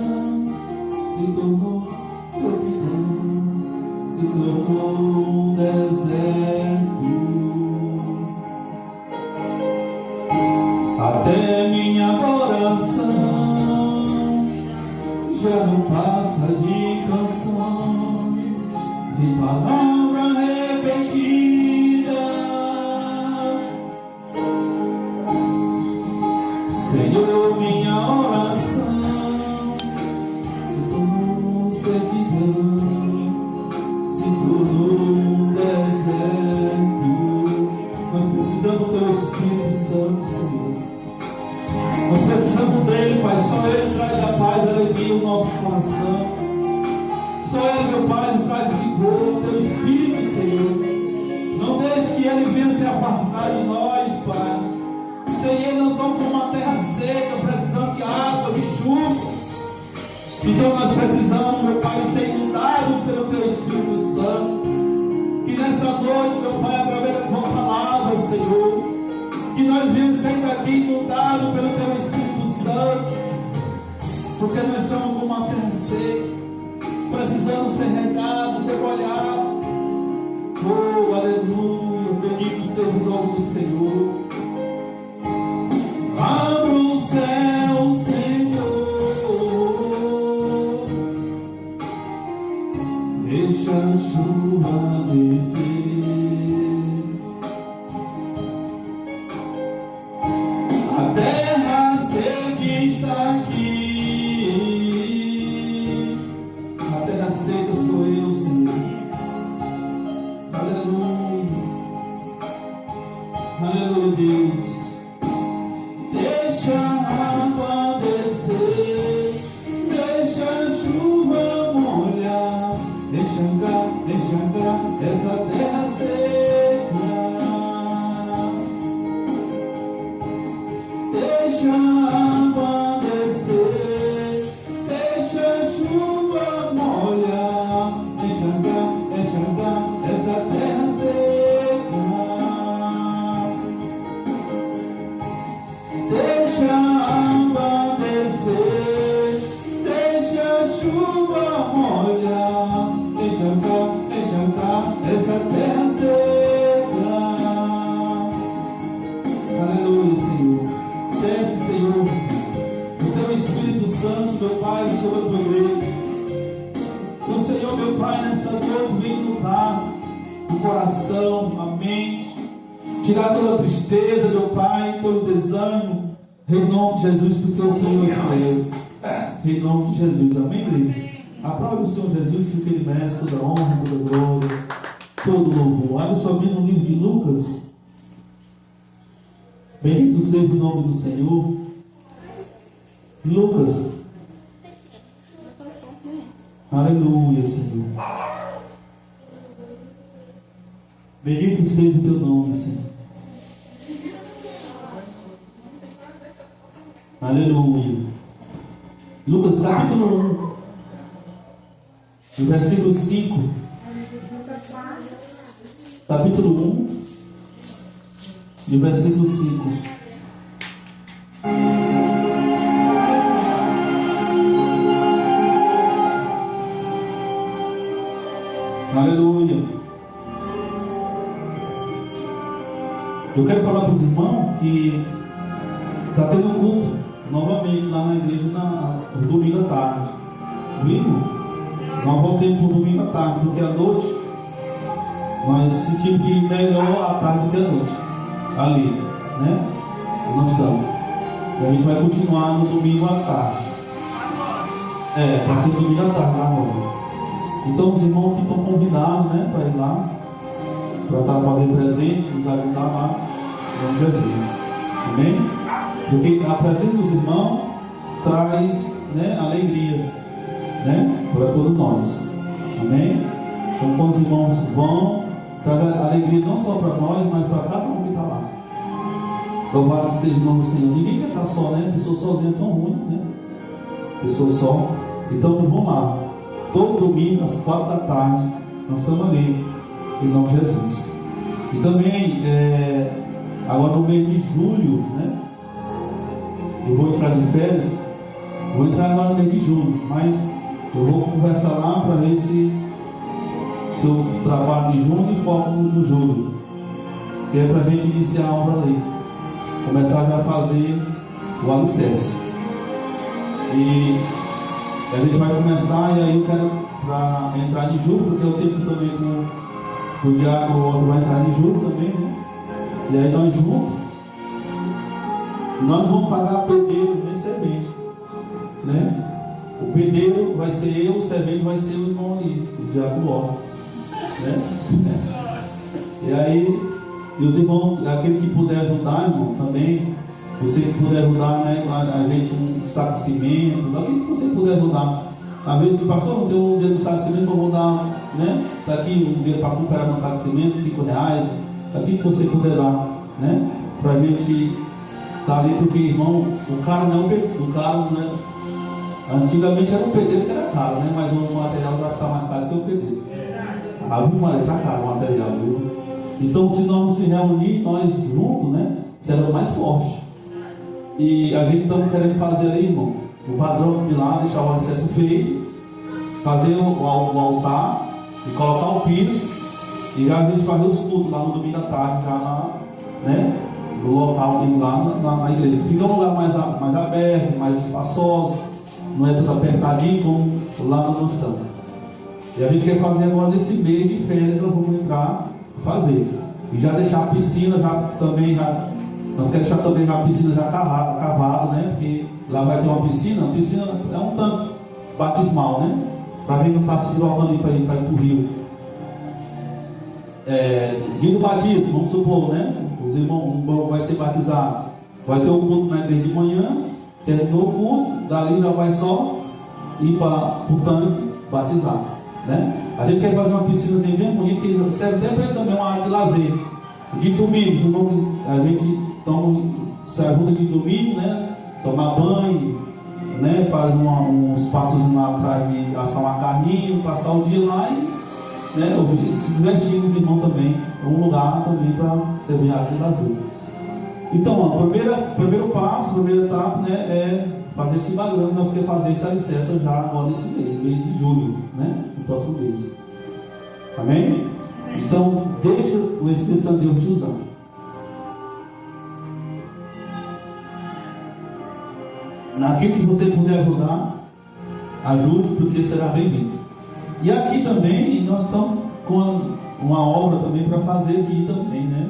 se tornou servidão, se tornou um deserto. Até minha oração já não passa de canções, de palavras repetidas. Senhor, minha oração se tornou servidão, se tornou um deserto. Nós precisamos do Teu Espírito Santo, Senhor. Nós precisamos dele, Pai. Só Ele traz a paz, a alegria ao nosso coração. Só Ele, meu Pai, nos traz vigor, Teu Espírito, Senhor. Não deixe que Ele venha se afastar de nós, Pai. Sem Ele nós somos como uma terra seca, precisamos de água, de chuva. Então nós precisamos, meu Pai, ser inundados pelo Teu Espírito Santo. Que nessa noite, meu Pai, através da Tua palavra, Senhor, que nós venhamos sair daqui inundados pelo Teu Espírito Santo, porque nós somos como uma terra seca, precisamos ser regados, ser molhados. Oh, aleluia, bendito seja o nome do Senhor. Abra o céu, Senhor, deixa a chuva descer. A terra seca está aqui. A terra seca sou eu, Senhor. Aleluia. Aleluia, Deus. Deixa a água descer, deixa a chuva molhar, enxergar essa terra seca. Deixa a água descer, deixa a chuva molhar, enxergar essa terra seca. Deixa a água descer, deixa a chuva molhar, enxergar essa terra seca. Aleluia, Senhor. Desce, Senhor, o Teu Espírito Santo, meu Pai, sobre a Tua igreja. O Senhor, meu Pai, nessa noite vem inundar o coração, a mente, tirar toda a tristeza, meu Pai, todo o desânimo, em nome de Jesus, porque o Senhor é Deus. Em nome de Jesus, amém, igreja? Aplaude o Senhor Jesus, porque Ele merece toda a honra, toda a glória, todo o louvor. Abra sua Bíblia no livro de Lucas. Bendito seja o nome do Senhor. Lucas. Aleluia, Senhor. Bendito seja o Teu nome, Senhor. Aleluia. Lucas capítulo 1, no versículo 5. Capítulo 1, no versículo 5. Aleluia. Eu quero falar para os irmãos que está tendo culto novamente lá na igreja no domingo à tarde. Viu? Nós voltemos para o domingo à tarde, porque à noite nós sentimos que melhor à tarde do que à noite. Ali, né? Nós estamos. E a gente vai continuar no domingo à tarde. Vai ser domingo à tarde lá agora. Então os irmãos que estão convidados, né, para ir lá, para estar fazendo presente, nos ajudar lá, em nome de Jesus. Amém? Porque a presença dos irmãos traz, né, alegria, né, para todos nós. Amém? Então quando os irmãos vão, traz alegria não só para nós, mas para cada um que está lá. Louvado seja o nome do Senhor. Ninguém quer estar só, né? Pessoas sozinhas tão ruim, né? Pessoas só. Então vamos lá. Todo domingo, às 4 da tarde, nós estamos ali, em nome de Jesus. E também, agora no mês de julho, né? Eu vou entrar de férias. Vou entrar agora no mês de julho, mas eu vou conversar lá para ver se eu trabalho de junho e foco no julho. Que é para a gente iniciar a obra ali. Começar já a fazer o alicerce. E a gente vai começar, e aí eu quero para entrar em julho, porque eu tenho também com o diácono, o outro vai entrar em julho também, né? E aí nós juntos, nós não vamos pagar pedreiro nem servente, né? O pedreiro vai ser eu, o servente vai ser o irmão ali, o diácono Otto, né? E aí, e os irmãos, aquele que puder ajudar, irmão, também, você que puder ajudar, né, a gente um saco de cimento, aquilo que você puder ajudar. Às vezes o pastor não tem um dia do saco de cimento, eu vou dar, né? Está aqui um dia para comprar um saco de cimento, R$5, aquilo que você puder dar, né? Para a gente estar ali, porque, irmão, o cara não é. Antigamente era o pedreiro que era caro, né? Mas o material vai estar mais caro que o pedreiro. Está caro o material, viu? Então, se nós nos reunir, nós juntos, né? Serão mais fortes. E a gente estamos querendo fazer aí, irmão, o padrão de lá, deixar o alicerce feito, fazer o altar e colocar o piso, e já a gente fazer os cultos lá no domingo à tarde, já lá, né? No local, lá na igreja. Fica um lugar mais aberto, mais espaçoso, não é tudo apertadinho como lá nós estamos. E a gente quer fazer agora nesse mês de férias, nós vamos entrar fazer. E já deixar a piscina nós queremos deixar também a piscina já cavada, né? Porque lá vai ter uma piscina é um tanque batismal, né? Para quem não está se deslocando aí para ir para o rio. Dia do batismo, vamos supor, né? Os irmãos vai ser batizado. Vai ter o culto na igreja de manhã, terminou o culto, dali já vai só ir para o tanque batizar, né? A gente quer fazer uma piscina assim bem bonita, que serve até também uma área de lazer. De domingo, a gente se ajuda de domingo, né? Tomar banho, né? Faz uns passos lá atrás de assar uma carninha, passar o dia lá e, né? Se divertir os irmãos também, é um lugar também para servir a área de lazer. Então, primeiro passo, a primeira etapa, né? É fazer esse bagulho que nós queremos fazer esse alicerce já agora nesse mês de julho, né? No próximo mês. Amém? Então, deixa o Espírito Santo de Deus te usar. Naquilo que você puder ajudar, ajude, porque será bem-vindo. E aqui também, nós estamos com uma obra também para fazer aqui também, né?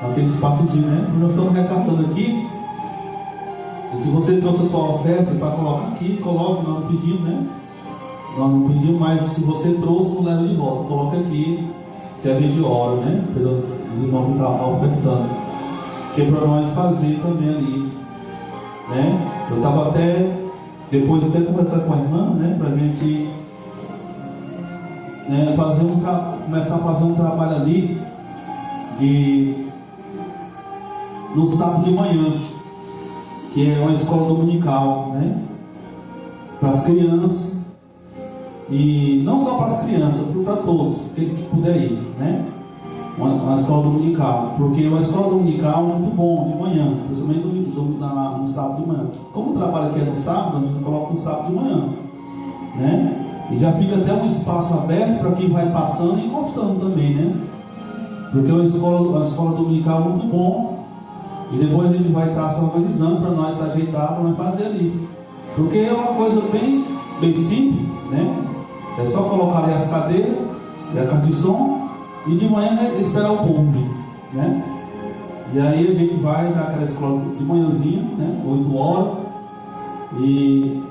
Aquele espaçozinho, né? Nós estamos recartando aqui. E se você trouxe a sua oferta para colocar aqui, coloque, nós não pedimos, né? Nós não pedimos, mas se você trouxe, não leva de volta. Coloca aqui, que a gente ora, né? Pelos irmãos que estão ofertando. Que é para nós fazer também ali, né? Eu estava depois conversar com a irmã, né? Para a gente, né, começar a fazer um trabalho ali no sábado de manhã, que é uma escola dominical, né? Para as crianças. E não só para as crianças, para todos, quem puder ir, né? Uma escola dominical, porque uma escola dominical é muito bom de manhã, principalmente no sábado de manhã. Como o trabalho aqui é no sábado, a gente coloca no sábado de manhã, né? E já fica até um espaço aberto para quem vai passando e encostando também, né? Porque uma escola dominical é muito bom, e depois a gente vai estar se organizando para nós ajeitar, para nós fazer ali. Porque é uma coisa bem simples, né? É só colocar ali as cadeiras, e a caixa de som, E de manhã é esperar o povo vir, né? E aí a gente vai naquela escola de manhãzinha, né? 8 horas, e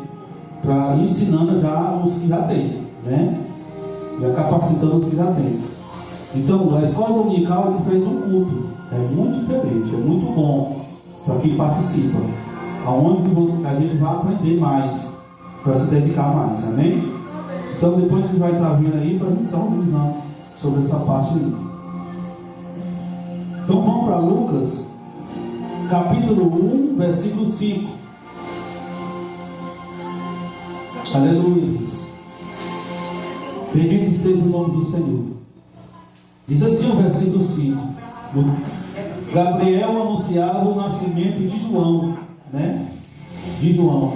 para ensinando já os que já tem, né? Já capacitando os que já tem. Então a escola dominical é diferente do culto, é muito diferente, é muito bom para quem participa, aonde a gente vai aprender mais, para se dedicar mais, amém? Então depois a gente vai estar vendo aí para a gente estar organizando sobre essa parte aí. Então vamos para Lucas, capítulo 1, versículo 5. Aleluia. Bendito seja o nome do Senhor. Diz assim o versículo 5. Gabriel anunciava o nascimento de João, né? De João.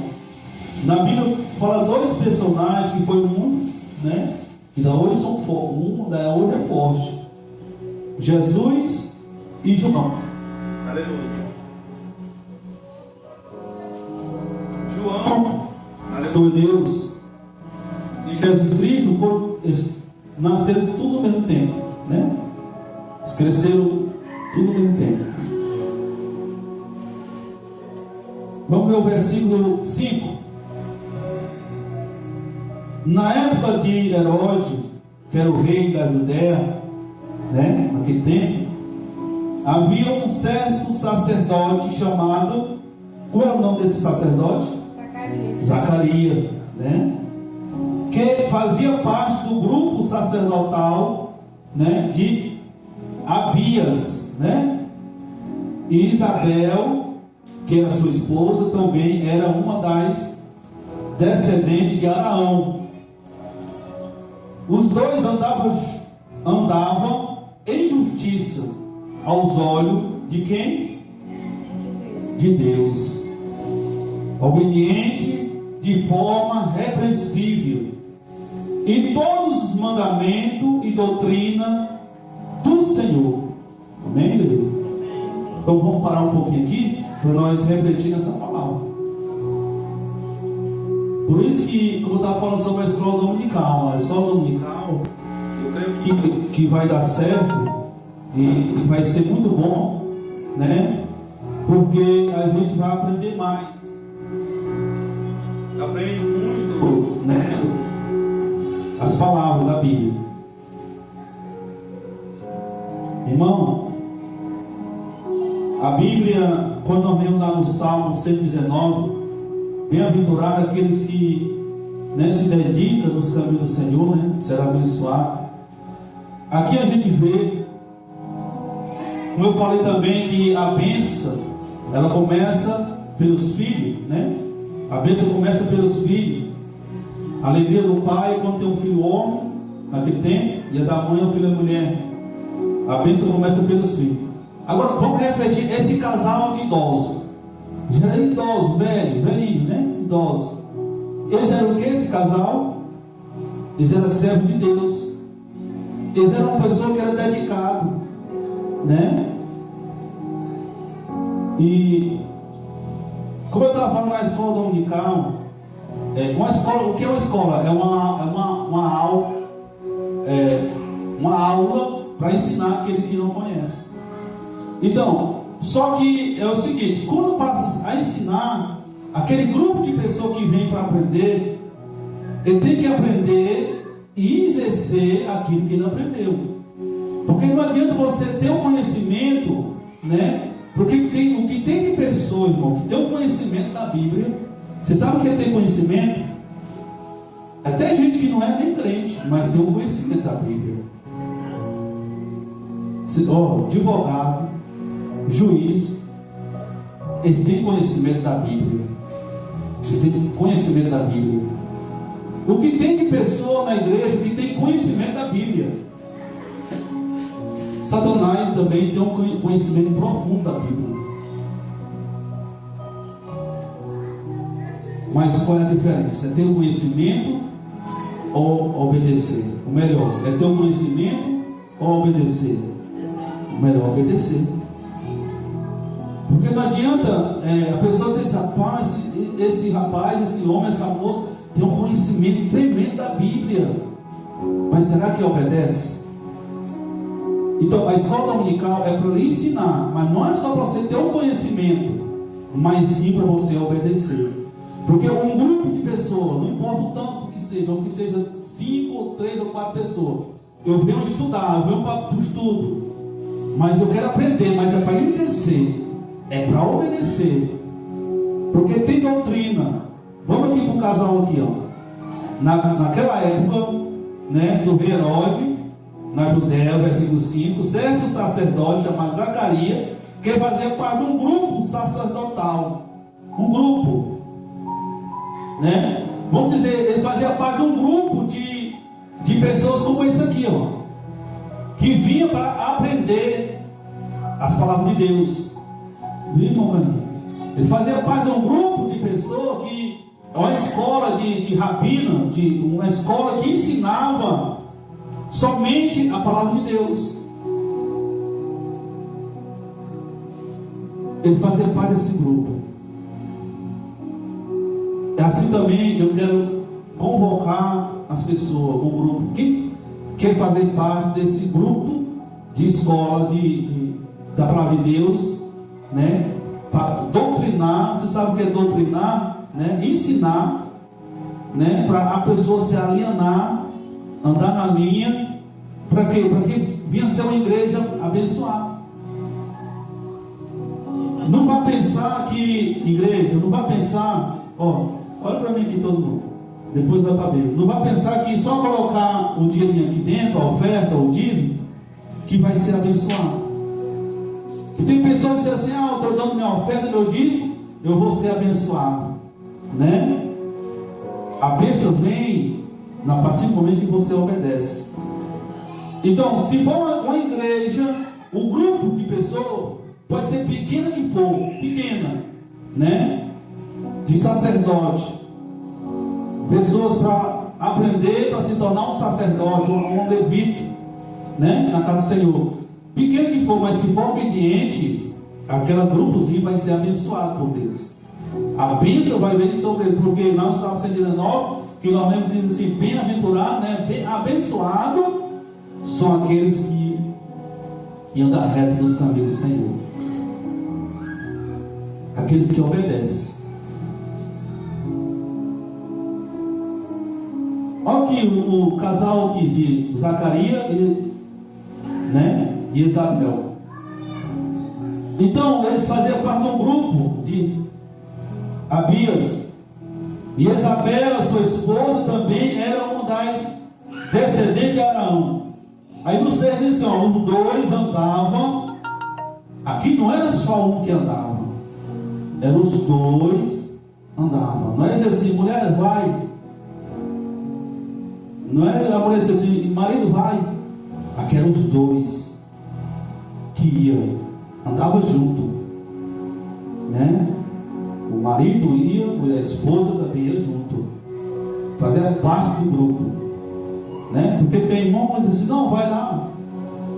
Na Bíblia fala dois personagens que foi um, né? Que da hoje são um da hoje é forte. Jesus e João. Aleluia. João, aleluia, Deus e Jesus Cristo nasceram tudo ao mesmo tempo, né? Eles cresceram tudo ao mesmo tempo. Vamos ver o versículo 5. Na época de Herodes, que era o rei da Judéia, né? Naquele tempo, havia um certo sacerdote chamado, qual é o nome desse sacerdote? Zacarias, né? Que fazia parte do grupo sacerdotal, né? De Abias, né? E Isabel, que era sua esposa, também era uma das descendentes de Araão. Os dois andavam em justiça aos olhos de quem? De Deus, obediente de forma repreensível, e todos os mandamentos e doutrina do Senhor. Amém, Deus? Então vamos parar um pouquinho aqui para nós refletir nessa palavra. Por isso que, como eu estava falando sobre a escola dominical, eu creio que vai dar certo e vai ser muito bom, né? Porque a gente vai aprender mais. Aprende muito, né? As palavras da Bíblia. Irmão, a Bíblia, quando nós lemos lá no Salmo 119, bem-aventurado aqueles que, né, se dedicam nos caminhos do Senhor, né? Será abençoado. Aqui a gente vê, como eu falei também, que a bênção, ela começa pelos filhos, né? A bênção começa pelos filhos. A alegria do pai quando tem um filho homem, naquele tempo, e a da mãe o filho é mulher. A bênção começa pelos filhos. Agora vamos refletir esse casal de idosos. Já era idoso, velhinho, né? Idoso. Eles eram o que, esse casal? Eles eram servos de Deus. Eles eram uma pessoa que era dedicado, né? E como eu estava falando na escola dominical, uma escola, o que é uma escola? É uma aula para ensinar aquele que não conhece. Então, só que é o seguinte, quando passa a ensinar, aquele grupo de pessoas que vem para aprender, ele tem que aprender e exercer aquilo que ele aprendeu. Porque não adianta você ter um conhecimento, né? Porque o que tem de pessoa, irmão, que tem um conhecimento da Bíblia. Você sabe o que tem conhecimento? Até gente que não é nem crente, mas tem um conhecimento da Bíblia. Advogado, juiz, ele tem conhecimento da Bíblia. Ele tem conhecimento da Bíblia. O que tem de pessoa na igreja que tem conhecimento da Bíblia? Satanás também tem um conhecimento profundo da Bíblia. Mas qual é a diferença? É ter um conhecimento ou obedecer? O melhor é ter um conhecimento ou obedecer? O melhor é obedecer. Porque não adianta a pessoa ter esse rapaz, esse homem, essa moça, tem um conhecimento tremendo da Bíblia, mas será que obedece? Então, a escola dominical é para ensinar, mas não é só para você ter um conhecimento, mas sim para você obedecer. Porque um grupo de pessoas, não importa o tanto que seja 5, 3 ou 4 pessoas, eu venho estudar, eu venho para o estudo, mas eu quero aprender, mas é para exercer, é para obedecer. Porque tem doutrina. Vamos aqui para o casal aqui, ó. Naquela época, né, do rei Herodes, na Judéia, versículo 5, certo sacerdote chamado Zacarias, que fazia parte de um grupo sacerdotal. Um grupo, né? Vamos dizer, ele fazia parte de um grupo de pessoas como esse aqui, ó, que vinha para aprender as palavras de Deus. Viu, irmão Caninho? Ele fazia parte de um grupo de pessoas que, uma escola de rabino, uma escola que ensinava somente a palavra de Deus. Ele fazia parte desse grupo. Assim também eu quero convocar as pessoas, o grupo que quer fazer parte desse grupo de escola da palavra de Deus, né? Para doutrinar. Você sabe o que é doutrinar, né? Ensinar, né? Para a pessoa se alienar, andar na linha, para quê? Para que venha ser uma igreja abençoada. Não vai pensar que, igreja, não vai pensar, ó, olha para mim aqui todo mundo, depois vai para ver. Não vai pensar que só colocar o dinheirinho aqui dentro, a oferta, o dízimo, que vai ser abençoado. E tem pessoas que dizem assim, eu estou dando minha oferta, meu dízimo, eu vou ser abençoado, né? A bênção vem a partir do momento que você obedece. Então, se for uma igreja, um grupo de pessoas, pode ser pequena que for, pequena, né? De sacerdote, pessoas para aprender, para se tornar um sacerdote, um levita, né? Na casa do Senhor, pequeno que for, mas se for obediente, aquela grupozinho vai ser abençoado por Deus. A bênção vai vir sobre ele, porque lá no Salmo 119, que nós lemos, diz assim, bem-aventurado, né? Bem abençoado são aqueles que andam reto nos caminhos do Senhor, aqueles que obedecem. Olha aqui o casal aqui de Zacarias e Isabel. Então eles faziam parte de um grupo de Abias, e Isabel, sua esposa, também era uma das descendentes de Araão. Aí no 6 diz assim, os dois andavam. Aqui não era só um que andava, eram os dois andavam. Não é dizer assim, mulher vai, não é a mulher dizer assim, marido vai. Aqui eram os dois que iam, andavam junto, né? O marido ia, a esposa também ia junto, fazia parte do grupo, né? Porque tem irmão que diz assim, não, vai lá,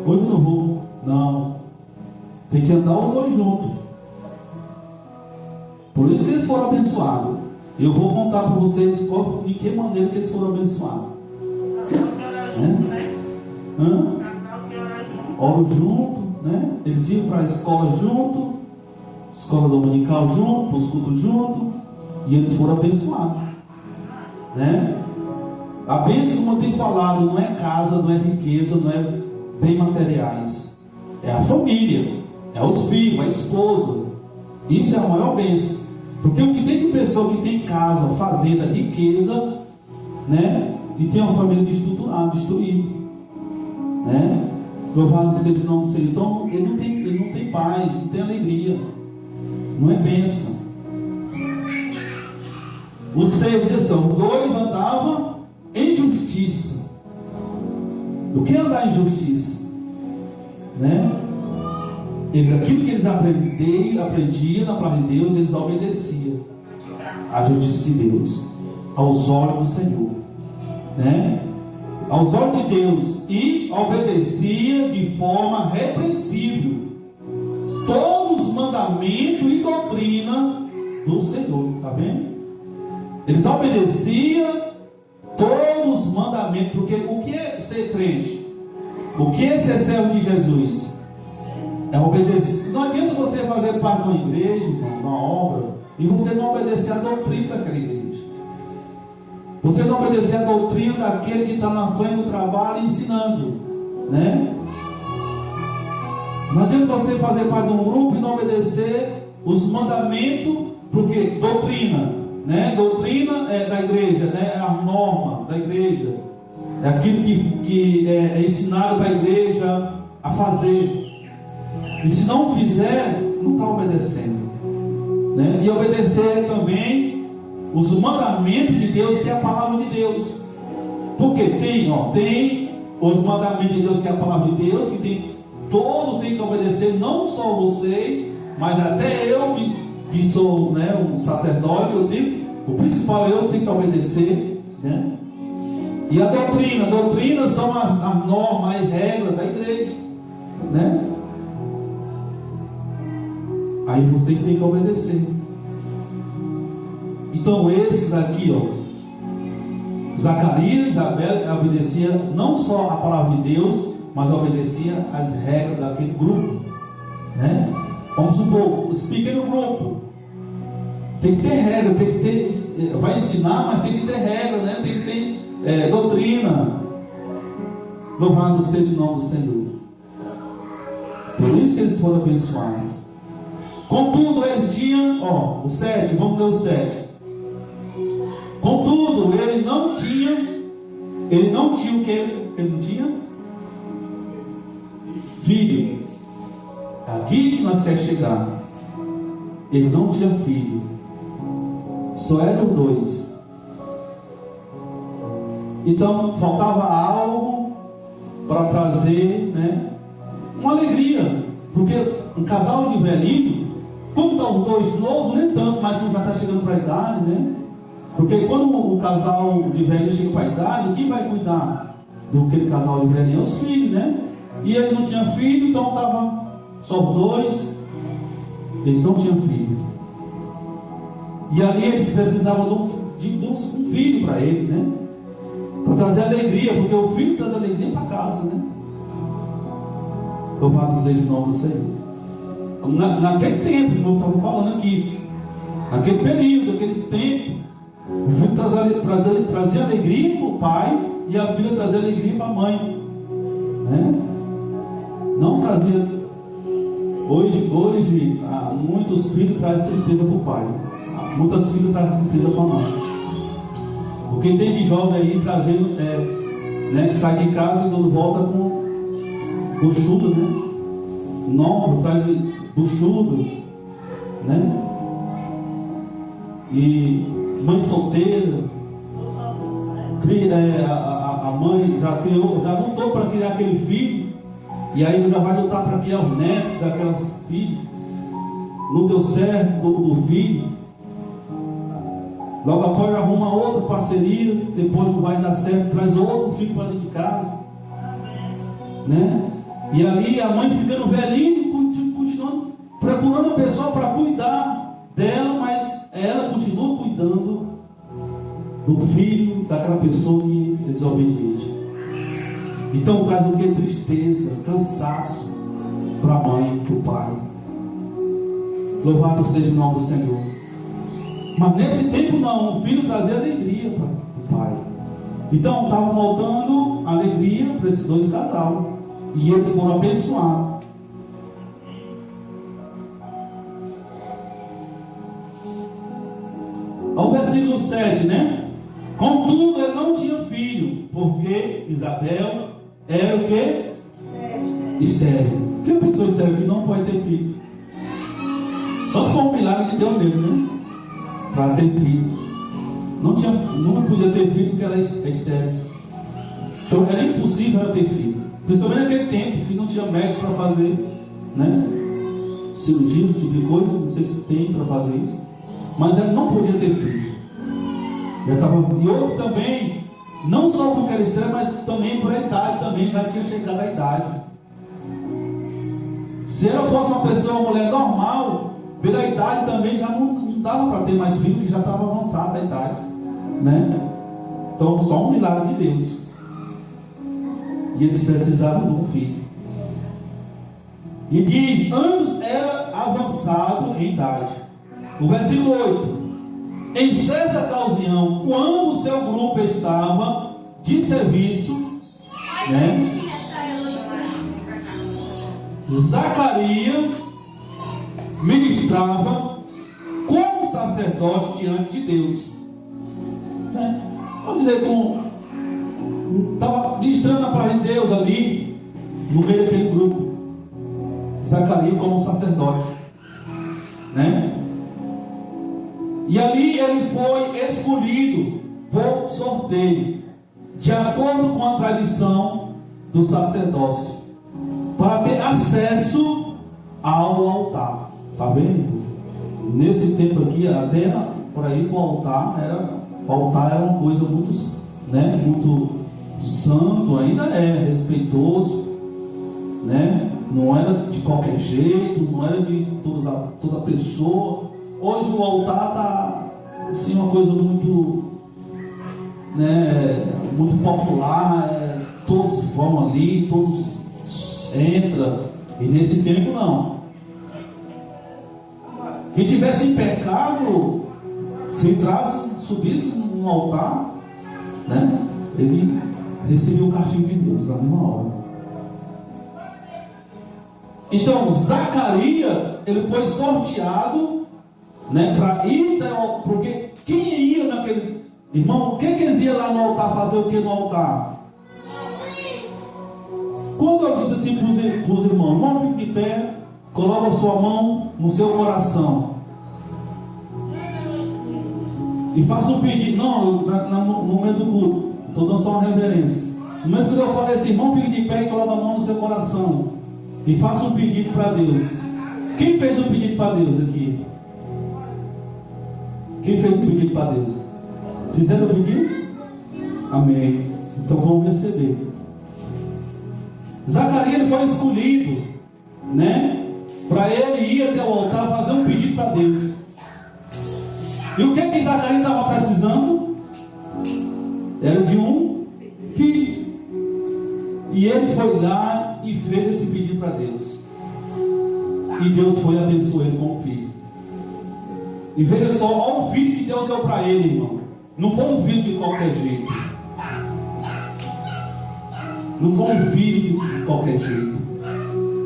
hoje eu não vou. Não, tem que andar os dois juntos. Por isso que eles foram abençoados. Eu vou contar para vocês de que maneira que eles foram abençoados. Oram junto, né? Eles iam para a escola junto, escola dominical junto, os cultos juntos, e eles foram abençoados, né? A bênção, como eu tenho falado, não é casa, não é riqueza, não é bem materiais, é a família, é os filhos, a esposa. Isso é a maior bênção, porque o que tem de pessoa que tem casa, fazenda, riqueza, né? E tem uma família destruída, né? Louvado seja o nome do Senhor. Então ele não tem paz, não tem alegria, não é bênção. O 6 diz assim, os dois andavam em justiça. O que é andar em justiça? Né? Aquilo que eles aprendiam na palavra de Deus, eles obedeciam à justiça de Deus, aos olhos do Senhor, né? Aos olhos de Deus, e obedecia de forma repreensível todos os mandamentos e doutrina do Senhor. Está vendo? Eles obedeciam todos os mandamentos. Porque o que é ser crente? O que esse é servo de Jesus? É obedecer. Não adianta você fazer parte de uma igreja, de uma obra, e você não obedecer a doutrina daquela igreja. Você não obedecer a doutrina daquele que está na frente do trabalho ensinando, né? Não adianta você fazer parte de um grupo e não obedecer os mandamentos, porque doutrina, né? Doutrina é da igreja, né? É a norma da igreja, é aquilo que é ensinado para a igreja a fazer. E se não fizer, não está obedecendo, né? E obedecer também os mandamentos de Deus, que é a palavra de Deus. Porque tem os mandamentos de Deus, que é a palavra de Deus, que tem que obedecer, não só vocês, mas até eu que sou, né, um sacerdote, o principal eu tenho que obedecer, né? E a doutrina são as normas, as regras da igreja, né? Aí vocês têm que obedecer. Então esses aqui, Zacarias e Isabel obedecia não só a palavra de Deus, mas obedecia as regras daquele grupo, né? Vamos supor, esse pequeno grupo tem que ter regra, tem que ter, vai ensinar, mas tem que ter regra, né? Tem que ter doutrina. Louvado seja o nome do Senhor. Por isso que eles foram abençoados. Contudo, eles tinham, o 7, vamos ler o 7. Contudo, ele não tinha o que? Ele não tinha filho. Aqui que nós queremos chegar. Ele não tinha filho. Só eram 2. Então faltava algo para trazer, né, uma alegria. Porque um casal de velhinho, como estão os 2 novos, nem tanto, mas como já está chegando para a idade, né? Porque quando o casal de velho chega para a idade, quem vai cuidar do aquele casal de velhinho? É os filhos, né? E ele não tinha filho, então estava só os 2. Eles não tinham filho. E ali eles precisavam de um filho para ele, né? Para trazer alegria, porque o filho traz alegria para casa, né? Louvado seja o nome do Senhor. Naquele tempo, como eu estava falando aqui, naquele período, naquele tempo, o filho trazia alegria para o pai e a filha trazia alegria para a mãe, né? Não trazia. Hoje muitos filhos trazem tristeza para o pai, muitas filhas trazem tristeza para a mãe. Porque tem de jovem aí trazendo, né, que sai de casa e quando volta com buchudo, né? Novo, traz buchudo, né? E mãe solteira, a mãe já lutou para criar aquele filho, e aí já vai lutar para criar os netos daquela filha. Não deu certo do filho, logo após arruma outra parceria, depois não vai dar certo, traz outro filho para dentro de casa, né? E ali a mãe ficando velhinha, continuando procurando a pessoa para cuidar dela, mas ela continua cuidando do filho daquela pessoa que é desobediente. Então traz o que? Tristeza, cansaço para a mãe, para o pai. Louvado seja o nome do Senhor. Mas nesse tempo não, o filho trazia alegria para o pai. Então estava faltando alegria para esses 2 casais. E eles foram abençoados. Ao versículo 7, né? Contudo, ele não tinha filho, porque Isabel era o quê? Estéril. Porque a pessoa estéril que não pode ter filho. Só se for um milagre de Deus mesmo, né? Para ter filho. Não podia ter filho porque ela é estéril. Então era impossível ela ter filho. Principalmente naquele tempo que não tinha médico para fazer, né, cirurgia, esse tipo de coisa. Não sei se tem para fazer isso, mas ela não podia ter filho. E outro também, não só porque era estranho, mas também por a idade, também já tinha chegado a idade. Se ela fosse uma pessoa, uma mulher normal, pela idade também já não dava para ter mais filho, que já estava avançada a idade, né? Então só um milagre de Deus. E eles precisavam de um filho. E diz: ambos eram avançados em idade. O versículo 8: em certa ocasião, quando seu grupo estava de serviço, né, Zacarias ministrava como sacerdote diante de Deus. Né? Vamos dizer, estava ministrando a paz de Deus ali, no meio daquele grupo. Zacarias como sacerdote. Né? E ali ele foi escolhido por sorteio, de acordo com a tradição do sacerdócio, para ter acesso ao altar. Está vendo? Nesse tempo aqui, até por aí o altar era uma coisa muito, né, muito santo, ainda é respeitoso, né? Não era de qualquer jeito, não era de toda pessoa. Hoje o altar está assim, uma coisa muito, né, muito popular, todos vão ali, todos entram, e nesse tempo não. Quem tivesse em pecado, se entrasse, subisse no altar, né, ele recebia o castigo de Deus na mesma hora. Então Zacarias, ele foi sorteado, né, para ir, porque quem ia naquele, irmão, o que eles iam lá no altar fazer? O que no altar? Quando eu disse assim para os irmãos: não fique de pé, coloque a sua mão no seu coração e faça um pedido. Não, no momento do culto, estou dando só uma reverência. No momento que eu falei assim: irmão, fique de pé e coloque a mão no seu coração e faça um pedido para Deus. Quem fez um pedido para Deus aqui? Quem fez um pedido para Deus? Fizeram o pedido? Amém. Então vamos receber. Zacarias foi escolhido, né, para ele ir até o altar fazer um pedido para Deus. E o que Zacarias estava precisando? Era de um filho. E ele foi lá e fez esse pedido para Deus. E Deus foi abençoar ele com o filho. E veja só, olha o filho que Deus deu para ele, irmão. Não foi um filho de qualquer jeito. Não foi um filho de qualquer jeito.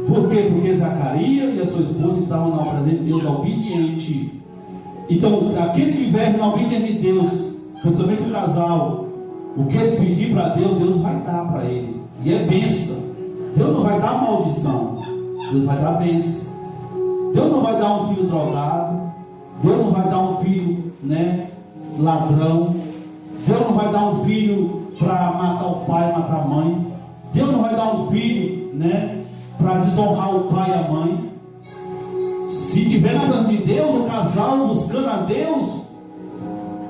Por quê? Porque Zacarias e a sua esposa estavam na presença de Deus, obediente. Então, aquele que vive na obediência de Deus, principalmente o casal, o que ele pedir para Deus, Deus vai dar para ele. E é bênção. Deus não vai dar maldição, Deus vai dar bênção. Deus não vai dar um filho drogado, Deus não vai dar um filho, né, ladrão. Deus não vai dar um filho para matar o pai, matar a mãe. Deus não vai dar um filho, né, para desonrar o pai e a mãe. Se tiver na presença de Deus, o casal buscando a Deus,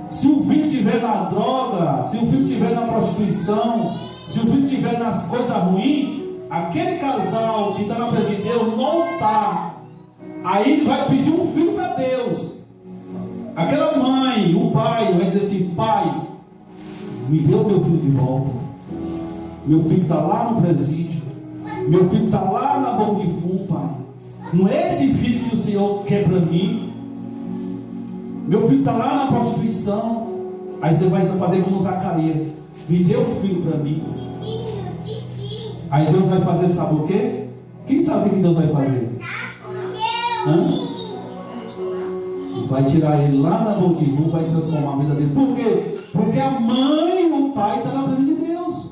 se o filho estiver na droga, se o filho estiver na prostituição, se o filho estiver nas coisas ruins, aquele casal que está na presença de Deus não está. Aí ele vai pedir um filho para Deus. Aquela mãe, o pai, vai dizer assim: pai, me dê o meu filho de volta. Meu filho está lá no presídio. Meu filho está lá na Bom de Fundo, pai. Não é esse filho que o Senhor quer para mim. Meu filho está lá na prostituição. Aí você vai fazer como Zacarias: me dê um filho para mim. Aí Deus vai fazer, sabe o quê? Quem sabe o que Deus vai fazer? Vai tirar ele lá na Bom de Fundo, vai transformar a vida dele. Por quê? Porque a mãe e o pai estão na presença de Deus.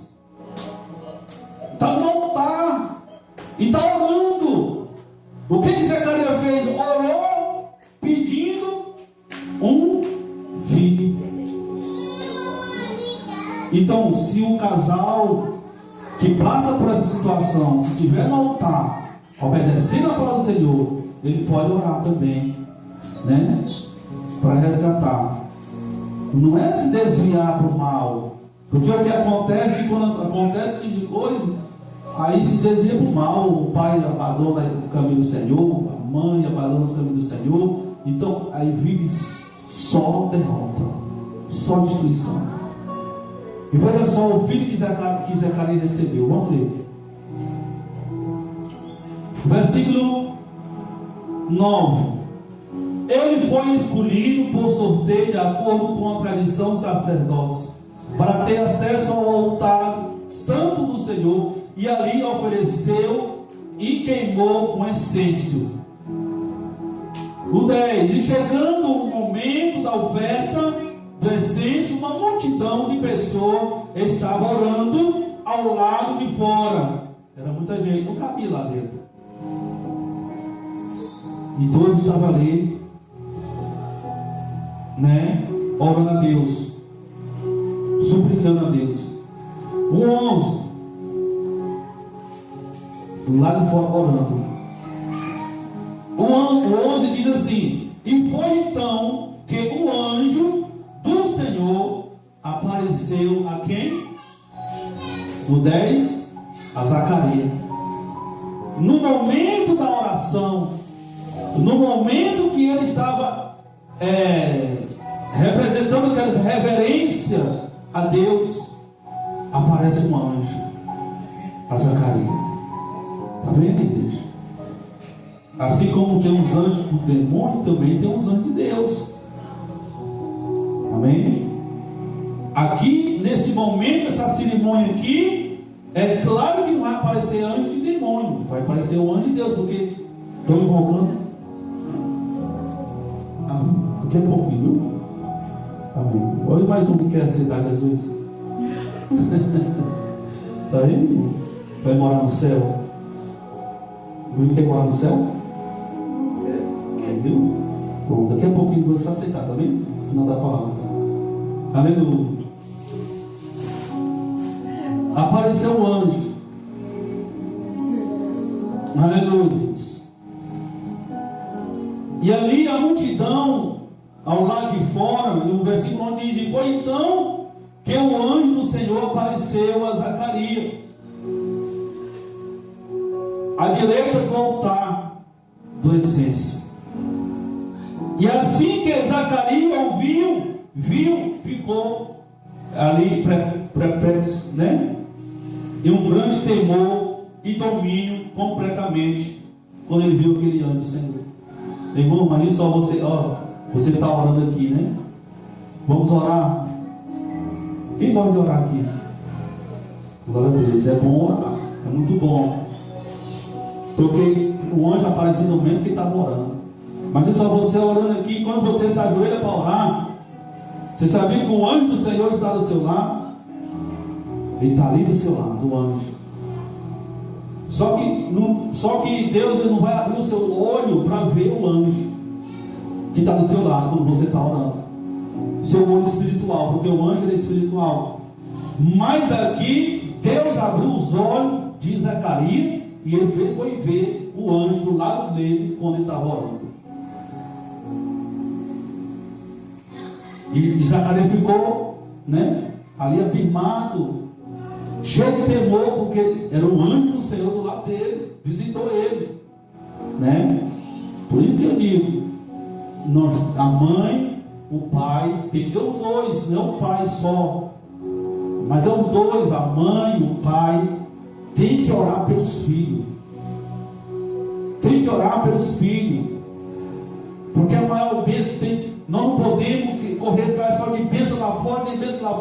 Está no altar. E está orando. O que Zacarias fez? Orou pedindo um filho. Então, se o casal que passa por essa situação, se estiver no altar, obedecendo a palavra do Senhor, ele pode orar também, né, para resgatar. Não é se desviar para o mal, porque o que acontece é que quando acontece esse tipo de coisa, aí se desvia para o mal. O pai abandona o caminho do Senhor, a mãe abandona o caminho do Senhor. Então aí vive só derrota, só destruição. E veja só o filho que Zacarias recebeu. Vamos ver. Versículo 9. Ele foi escolhido por sorteio de acordo com a tradição do sacerdócio, para ter acesso ao altar santo do Senhor, e ali ofereceu e queimou um incenso. O 10. E chegando o momento da oferta do incenso, uma multidão de pessoas estava orando ao lado de fora. Era muita gente, não cabia lá dentro. E todos estavam ali, orando a Deus, suplicando a Deus. O 11, do lado de fora orando. O 11 diz assim: e foi então que o anjo do Senhor apareceu a quem? O 10, a Zacarias. No momento da oração, no momento que ele estava representando aquela reverência a Deus, aparece um anjo a Zacarias. Está vendo, igreja? Assim como tem uns anjos do demônio, também tem uns anjos de Deus. Amém? Aqui, nesse momento, essa cerimônia aqui, é claro que não vai aparecer anjo de demônio, vai aparecer um anjo de Deus, porque estão invocando. Amém? Daqui a pouquinho, viu? Amém. Olha mais um que quer aceitar Jesus. Está aí? Vai morar no céu. Viu? Quer morar no céu? Viu? Bom, daqui a pouquinho você aceitar, tá vendo? No final da palavra. Aleluia. Apareceu um anjo. Aleluia. E ali a multidão ao lado de fora, e o versículo diz: e foi então que o anjo do Senhor apareceu a Zacarias à direita do altar do incenso. E assim que Zacarias viu, ficou ali perplexo, e um grande temor e domínio completamente quando ele viu aquele anjo do Senhor. Irmão, imagina só você, você está orando aqui, Vamos orar. Quem gosta de orar aqui? Glória a Deus, é bom orar, é muito bom, porque o anjo apareceu no momento que ele estava orando. Imagina só você orando aqui, quando você se ajoelha para orar, você sabia que o anjo do Senhor está do seu lado? Ele está ali do seu lado, o anjo. Só que Deus não vai abrir o seu olho para ver o anjo que está do seu lado quando você está orando. O seu olho espiritual, porque o anjo é espiritual. Mas aqui Deus abriu os olhos de Zacarias e ele foi ver o anjo do lado dele quando ele estava orando. E Zacarias ficou, ali abismado, cheio de temor, porque era o anjo do Senhor do lado dele, visitou ele, Por isso que eu digo, a mãe, o pai, tem que ser os dois, não é o pai só, mas é os dois, a mãe, o pai, tem que orar pelos filhos, porque a maior bênção não podemos correr atrás só de bênção lá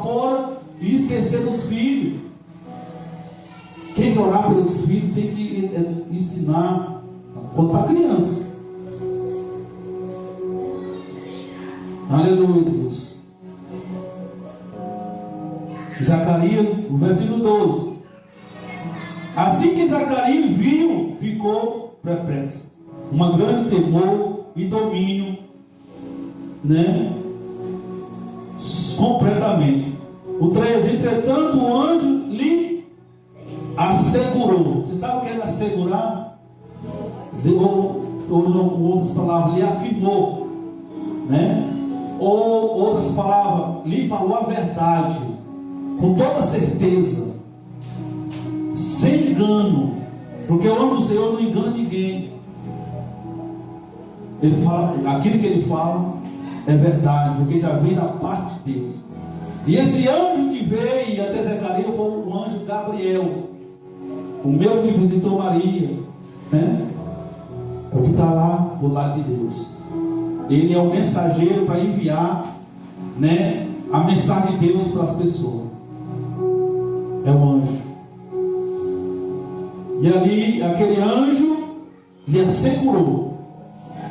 fora, e esquecer dos filhos. Tem que orar pelos filhos, tem que ensinar quando está criança. Aleluia, Deus. Zacarias, o versículo 12. Assim que Zacarias viu, ficou perplexo. Uma grande temor e domínio, completamente. O 13. Entretanto, o anjo lhe assegurou. Você sabe o que é assegurar? Ou outras palavras, lhe afirmou, Ou outras palavras, lhe falou a verdade, com toda certeza, sem engano, porque o anjo do Senhor não engana ninguém. Ele fala, aquilo que ele fala é verdade, porque já vem da parte de Deus. E esse anjo que veio até Zacarias foi o anjo Gabriel, o mesmo que visitou Maria, né? É o que está lá do lado de Deus. Ele é o mensageiro para enviar, né, a mensagem de Deus para as pessoas. É o anjo. E ali, aquele anjo lhe assegurou.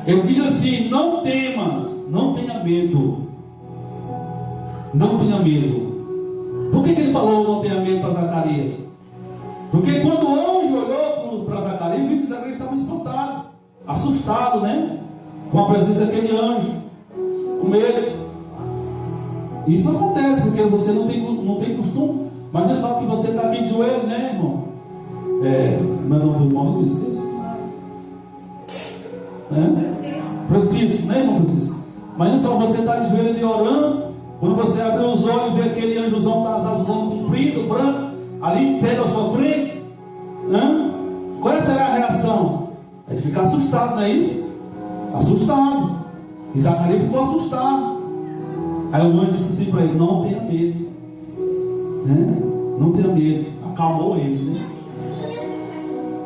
Ele diz assim: não temas, não tenha medo. Não tenha medo. Por que ele falou não tenha medo para Zacarias? Porque quando o anjo olhou para Zacarias, viu que Zacarias estava espantado, assustado, né? Com a presença daquele anjo, com medo. Isso acontece porque você não tem costume. Mas não é só que você está aqui de joelho, né, irmão? Meu nome do irmão, eu esqueci. Francisco, né, irmão Francisco? Mas não é só você estar de joelho ali orando. Quando você abrir os olhos e ver aquele anjozão das asas comprido, branco, ali em pé na sua frente, né? Qual será a reação? É de ficar assustado, não é isso? Assustado. E Zacarias ficou assustado. Aí o anjo disse assim para ele: não tenha medo, né? Não tenha medo. Acalmou ele, né?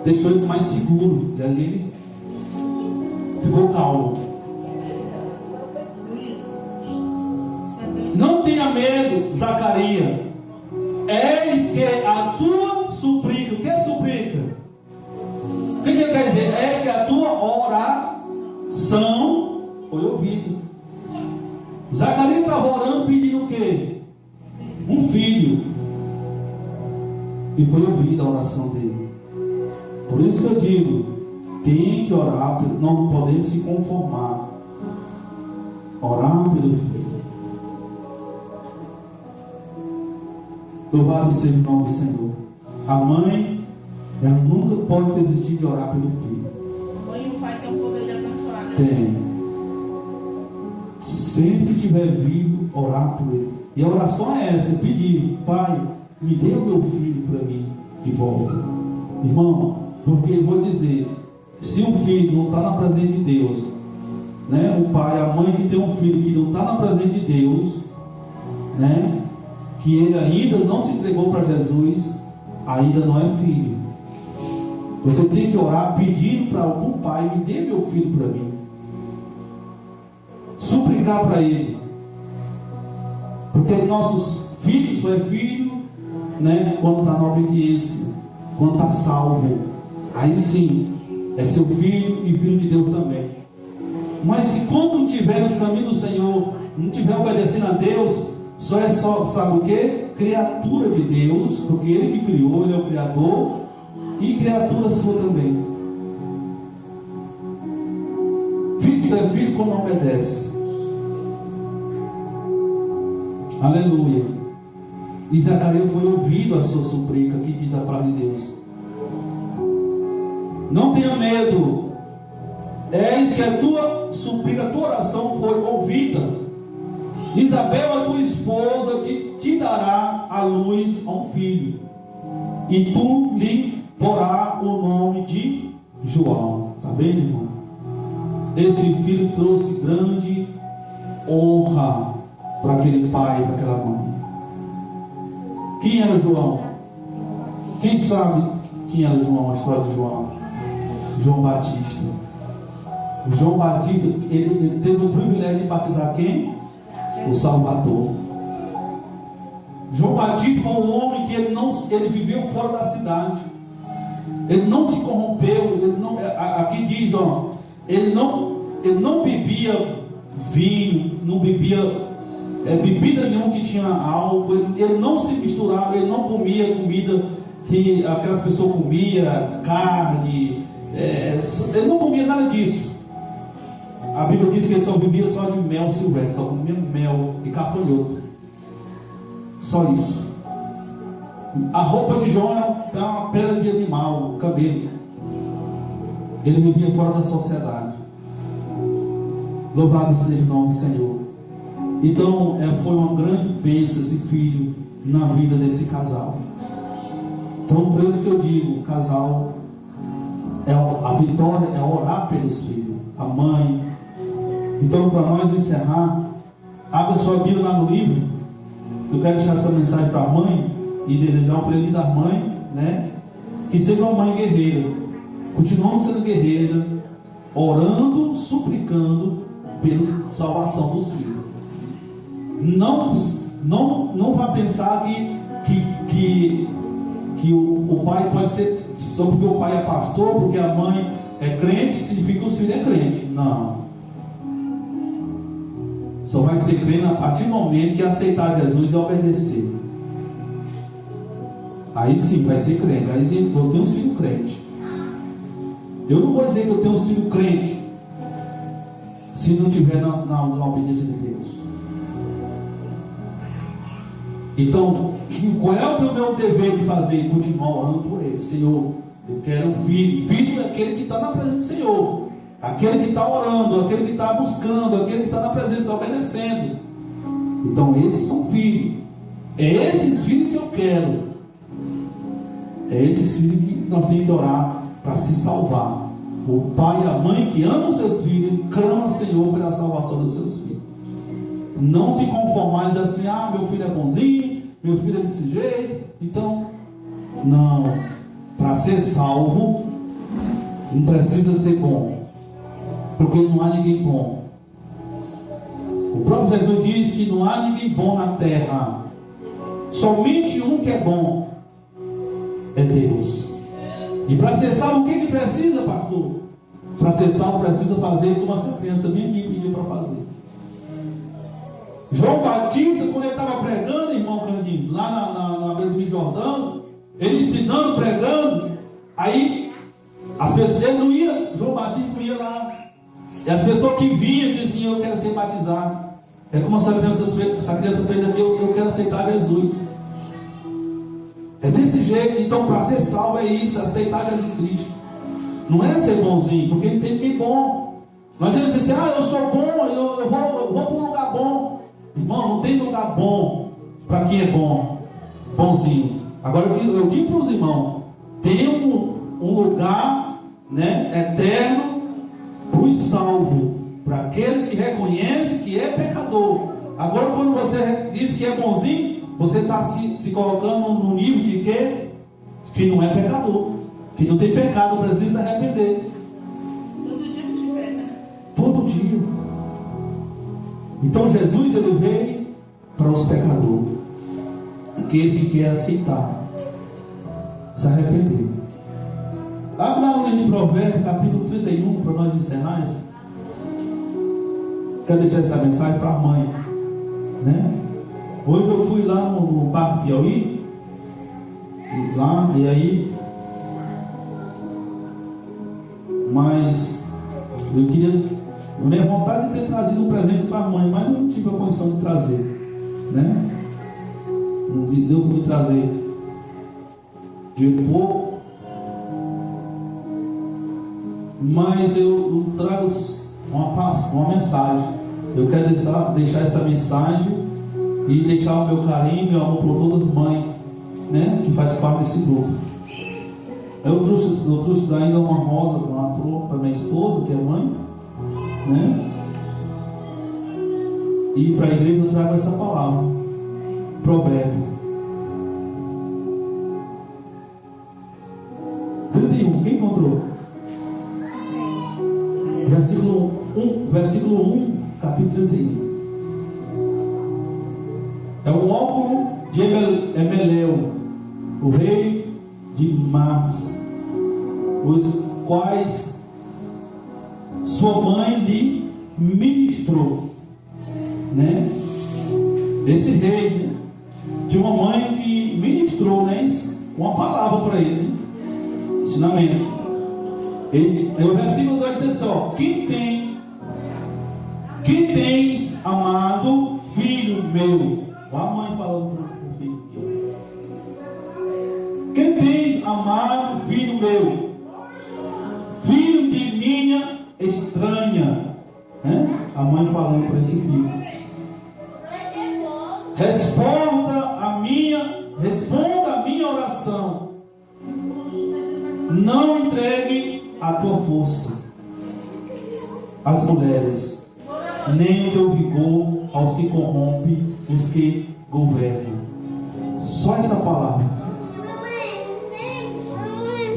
Deixou ele mais seguro. E ali ele ficou calmo. Não tenha medo, Zacarias. Eis que a tua súplica. O que é súplica? O que ele quer dizer? É que a tua oração foi ouvida. Zacarias estava orando pedindo o quê? Um filho. E foi ouvida a oração dele. Por isso que eu digo, tem que orar, não podemos se conformar. Orar pelo filho. Louvado seja o nome do Senhor. A mãe, ela nunca pode desistir de orar pelo filho. A mãe e o pai têm o poder de abençoar, né? Tem. Sempre que estiver vivo, orar por ele. E a oração é essa: pedir: Pai, me dê o meu filho para mim de volta. Irmão, porque eu vou dizer, se o filho não está na presença de Deus, né? O pai, a mãe que tem um filho que não está na presença de Deus, né? Que ele ainda não se entregou para Jesus, ainda não é filho. Você tem que orar pedindo para algum pai: me dê meu filho para mim. Suplicar para ele. Porque nossos filhos só é filho, né, quando está na obediência, quando está salvo. Aí sim, é seu filho e filho de Deus também. Mas se quando não estiver nos caminhos do Senhor, não estiver obedecendo a Deus, só, sabe o que? Criatura de Deus, porque Ele que criou, Ele é o Criador, e criatura sua também. Filho é filho quando não obedece. Aleluia. E Zacarias foi ouvido a sua súplica, que diz a palavra de Deus. Não tenha medo. Eis que a tua súplica, a tua oração foi ouvida. Isabel, a tua esposa, te dará à luz a um filho, e tu lhe porá o nome de João. Está bem, irmão? Esse filho trouxe grande honra para aquele pai, para aquela mãe. Quem era João? Quem sabe quem era João? A história de João? João Batista. O João Batista, ele teve o privilégio de batizar quem? O Salvador. João Batista foi um homem que ele viveu fora da cidade. Ele não se corrompeu. Aqui diz, ó, ele não bebia vinho, não bebia bebida nenhuma que tinha álcool. Ele não se misturava, ele não comia comida que aquelas pessoas comiam, carne. Ele não comia nada disso. A Bíblia diz que ele só bebia só de mel silvestre, só comia mel e cafanhoto. Só isso. A roupa de João era uma pedra de animal, o cabelo. Ele vivia fora da sociedade. Louvado seja o nome do Senhor. Então, foi uma grande bênção esse filho na vida desse casal. Então, por isso que eu digo, o casal, a vitória é orar pelos filhos, a mãe. Então, para nós encerrar, abra sua Bíblia lá no livro eu quero deixar essa mensagem para a mãe e desejar um feliz da mãe, né? Que seja uma mãe guerreira, continuando sendo guerreira, orando, suplicando pela salvação dos filhos. Não vá pensar que o pai pode ser só porque o pai é pastor, porque a mãe é crente, significa que os filhos é crente. Não. Só vai ser crente a partir do momento que aceitar Jesus e obedecer. Aí sim vai ser crente. Aí sim, eu tenho um filho crente. Eu não vou dizer que eu tenho um filho crente se não estiver na obediência de Deus. Então, qual é o meu dever de fazer? Continuar orando por ele. Senhor, eu quero um filho. Filho é aquele que está na presença do Senhor, aquele que está orando, aquele que está buscando, aquele que está na presença, obedecendo. Então esses são filhos. É esses filhos que eu quero. É esses filhos que nós temos que orar para se salvar. O pai e a mãe que amam os seus filhos, clamam ao Senhor pela salvação dos seus filhos. Não se conformar e dizer assim: ah, meu filho é bonzinho, meu filho é desse jeito. Então, não. Para ser salvo, não precisa ser bom, porque não há ninguém bom. O próprio Jesus diz que não há ninguém bom na terra. Somente um que é bom é Deus. E para ser salvo, o que precisa, pastor? Para ser salvo, precisa fazer como essa criança bem aqui pediu para fazer. João Batista, quando ele estava pregando, irmão Candinho, lá na beira do Rio Jordão, ele ensinando, pregando, aí as pessoas, ele não ia, João Batista não ia lá. E as pessoas que vinham diziam: eu quero ser batizado. É como essa criança fez aqui: eu quero aceitar Jesus. É desse jeito. Então, para ser salvo é isso, aceitar Jesus Cristo. Não é ser bonzinho, porque ele tem que ir bom. Não adianta dizer assim: ah, eu sou bom, eu vou para um lugar bom. Irmão, não tem lugar bom para quem é bom, bonzinho. Agora eu digo para os irmãos: tem um lugar, né, eterno para os salvos, para aqueles que reconhecem que é pecador. Agora, quando você diz que é bonzinho, você está se colocando no nível de quê? Que não é pecador, que não tem pecado, precisa arrepender. Todo dia a gente pega. Todo dia. Então Jesus, ele veio para os pecadores, aquele que quer aceitar, se arrepender. Abre lá no livro de Provérbios, capítulo 31, para nós encerrar isso. Quero deixar essa mensagem para a mãe, né? Hoje eu fui lá no Parque Piauí, e aí, mas eu queria, minha vontade de ter trazido um presente para a mãe, mas eu não tive a condição de trazer, né? Não deu para me trazer de pouco, mas eu trago uma mensagem. Eu quero deixar essa mensagem e deixar o meu carinho, meu amor por todas as mães, né, que faz parte desse grupo. Eu trouxe ainda uma rosa, uma flor para minha esposa, que é mãe, né? E para a igreja eu trago essa palavra, Provérbio 31. Quem encontrou? Versículo 1, capítulo 31. É o óculo de Emeleu, o rei de Mas, os quais sua mãe lhe ministrou, né? Esse rei, né, tinha uma mãe que ministrou, né, uma palavra para ele, né? Ensinamento. O versículo 2 diz assim: ó, quem tem amado filho meu. A mãe falando para o filho: quem tem amado filho meu, filho de minha estranha, né? A mãe falando para esse filho: responda a minha oração, não entregue a tua força às mulheres, nem o teu vigor aos que corrompem os que governa. Só essa palavra.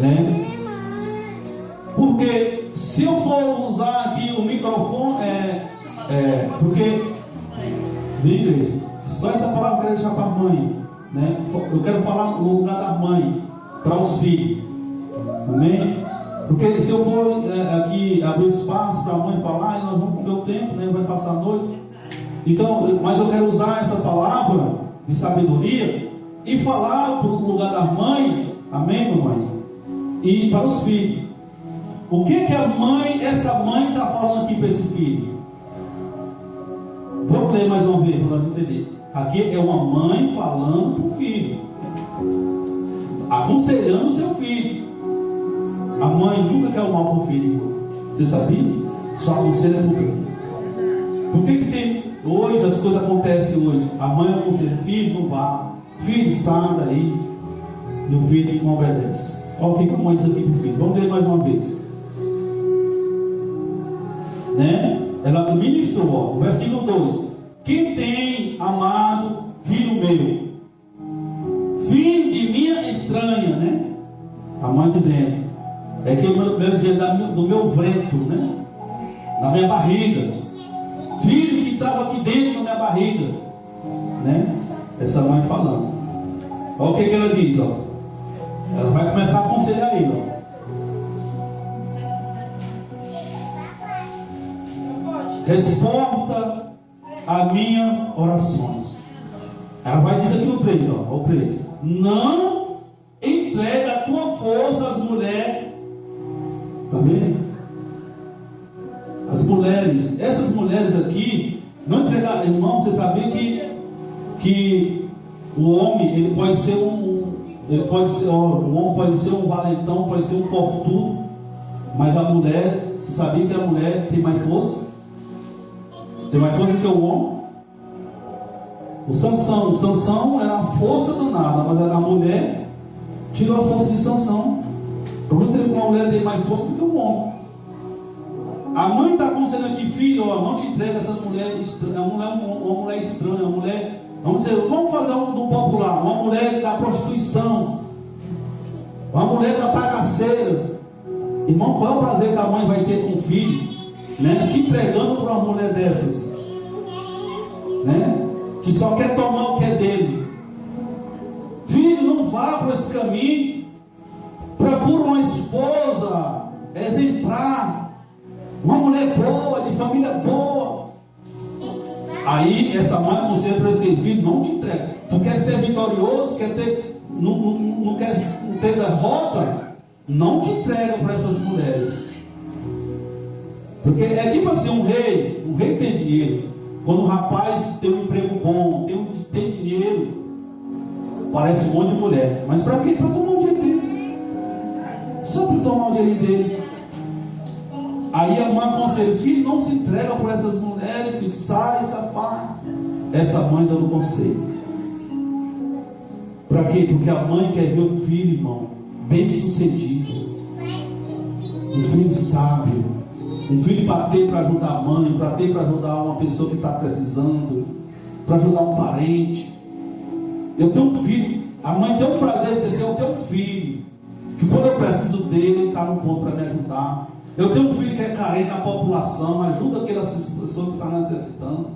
Né? Porque se eu for usar aqui o microfone, porque, igreja, só essa palavra eu quero deixar para a mãe, né? Eu quero falar no lugar da mãe, para os filhos, amém? Porque se eu for aqui abrir espaço para a mãe falar, nós vamos comer o tempo, né? Vai passar a noite. Então, mas eu quero usar essa palavra de sabedoria e falar para o lugar da mãe, amém, mamãe? E para os filhos. O que a mãe, essa mãe está falando aqui para esse filho? Vamos ler mais uma vez para nós entender. Aqui é uma mãe falando para o filho, aconselhando o seu filho. A mãe nunca quer o mal para o filho. Você sabia? Só aconselha para o filho. Por que tem hoje, as coisas acontecem hoje? A mãe aconselha, filho, não vá. Filho, sai daí. E o filho não obedece. Olha o que a mãe diz aqui para o filho. Vamos ler mais uma vez. Né? Ela ministrou, ó, o versículo 2: quem tem amado filho meu, filho de minha estranha, né? A mãe dizendo, é que eu quero dizer do meu ventre, né? Na minha barriga, filho que estava aqui dentro da minha barriga, né? Essa mãe falando. Olha o que ela diz, ó. Ela vai começar a aconselhar ele, ó. Responda a minhas orações. Ela vai dizer aqui no 3, ó, o 3. Não entrega a tua força às mulheres. Está vendo? As mulheres, essas mulheres aqui, não entregar, irmão, você sabia que o homem, ele pode ser o homem pode ser um valentão, pode ser um fortudo, mas a mulher, você sabia que a mulher tem mais força? Tem mais força que o homem. O Sansão era a força danada, mas a mulher tirou a força de Sansão. Para você ver que uma mulher tem mais força do que o homem. A mãe está aconselhando aqui, filho, ó, não te entrega essa mulher estranha, uma mulher estranha, uma mulher, vamos fazer um popular, uma mulher da prostituição, uma mulher da bagaceira. Irmão, qual é o prazer que a mãe vai ter com o filho, né? Se entregando para uma mulher dessas, né? Que só quer tomar o que é dele. Filho, não vá por esse caminho. Procura uma esposa exemplar, uma mulher boa, de família boa. Aí essa mãe aconselha para esse filho, não te entrega. Tu quer ser vitorioso, quer ter, não quer ter derrota, não te entrega para essas mulheres. Porque é tipo assim, um rei tem dinheiro. Quando o rapaz tem um emprego bom, tem dinheiro, parece um monte de mulher. Mas para quê? Para tomar o dinheiro dele. Só para tomar o dinheiro dele. Aí a mãe aconselha, filho, não se entrega por essas mulheres, filho, sai, safado. Essa mãe dando conselho. Para quê? Porque a mãe quer ver o filho, irmão, bem sucedido. Um filho sábio. Um filho para ter para ajudar a mãe, para ter para ajudar uma pessoa que está precisando, para ajudar um parente. Eu tenho um filho, a mãe tem um prazer de ser, eu tenho um filho, que quando eu preciso dele, está no ponto para me ajudar. Eu tenho um filho que é carente na população, ajuda aquela pessoa que está necessitando.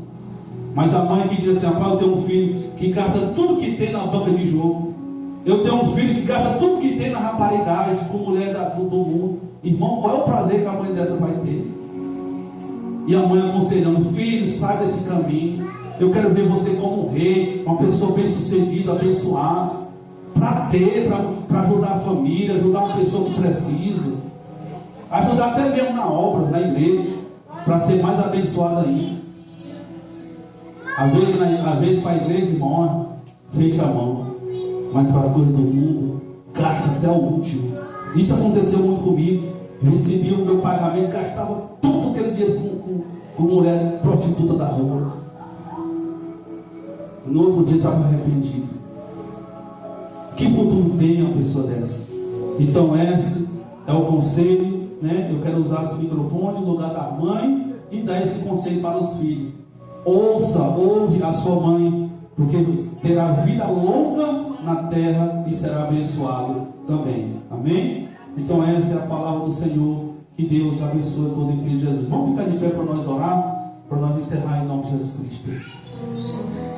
Mas a mãe que diz assim, rapaz, eu tenho um filho que gasta tudo que tem na banca de jogo. Eu tenho um filho que gasta tudo que tem na raparigagem, com mulher do mundo. Irmão, qual é o prazer que a mãe dessa vai ter? E a mãe aconselhando, filho, sai desse caminho. Eu quero ver você como um rei, uma pessoa bem sucedida, abençoada, para ajudar a família, ajudar uma pessoa que precisa, ajudar até mesmo na obra, na igreja, para ser mais abençoada ainda. Às vezes para a igreja, irmão, fecha a mão, mas para as coisas do mundo, gasta até o último. Isso aconteceu muito comigo. Eu recebia o meu pagamento, gastava todo aquele dinheiro com mulher prostituta da rua. No outro dia estava arrependido. Que futuro tem uma pessoa dessa? Então esse é o conselho, né? Eu quero usar esse microfone no lugar da mãe e dar esse conselho para os filhos. Ouve a sua mãe, porque terá vida longa na terra e será abençoado também. Amém? Então essa é a palavra do Senhor. Que Deus abençoe todo em Cristo Jesus. Vamos ficar de pé para nós orar, para nós encerrar em nome de Jesus Cristo.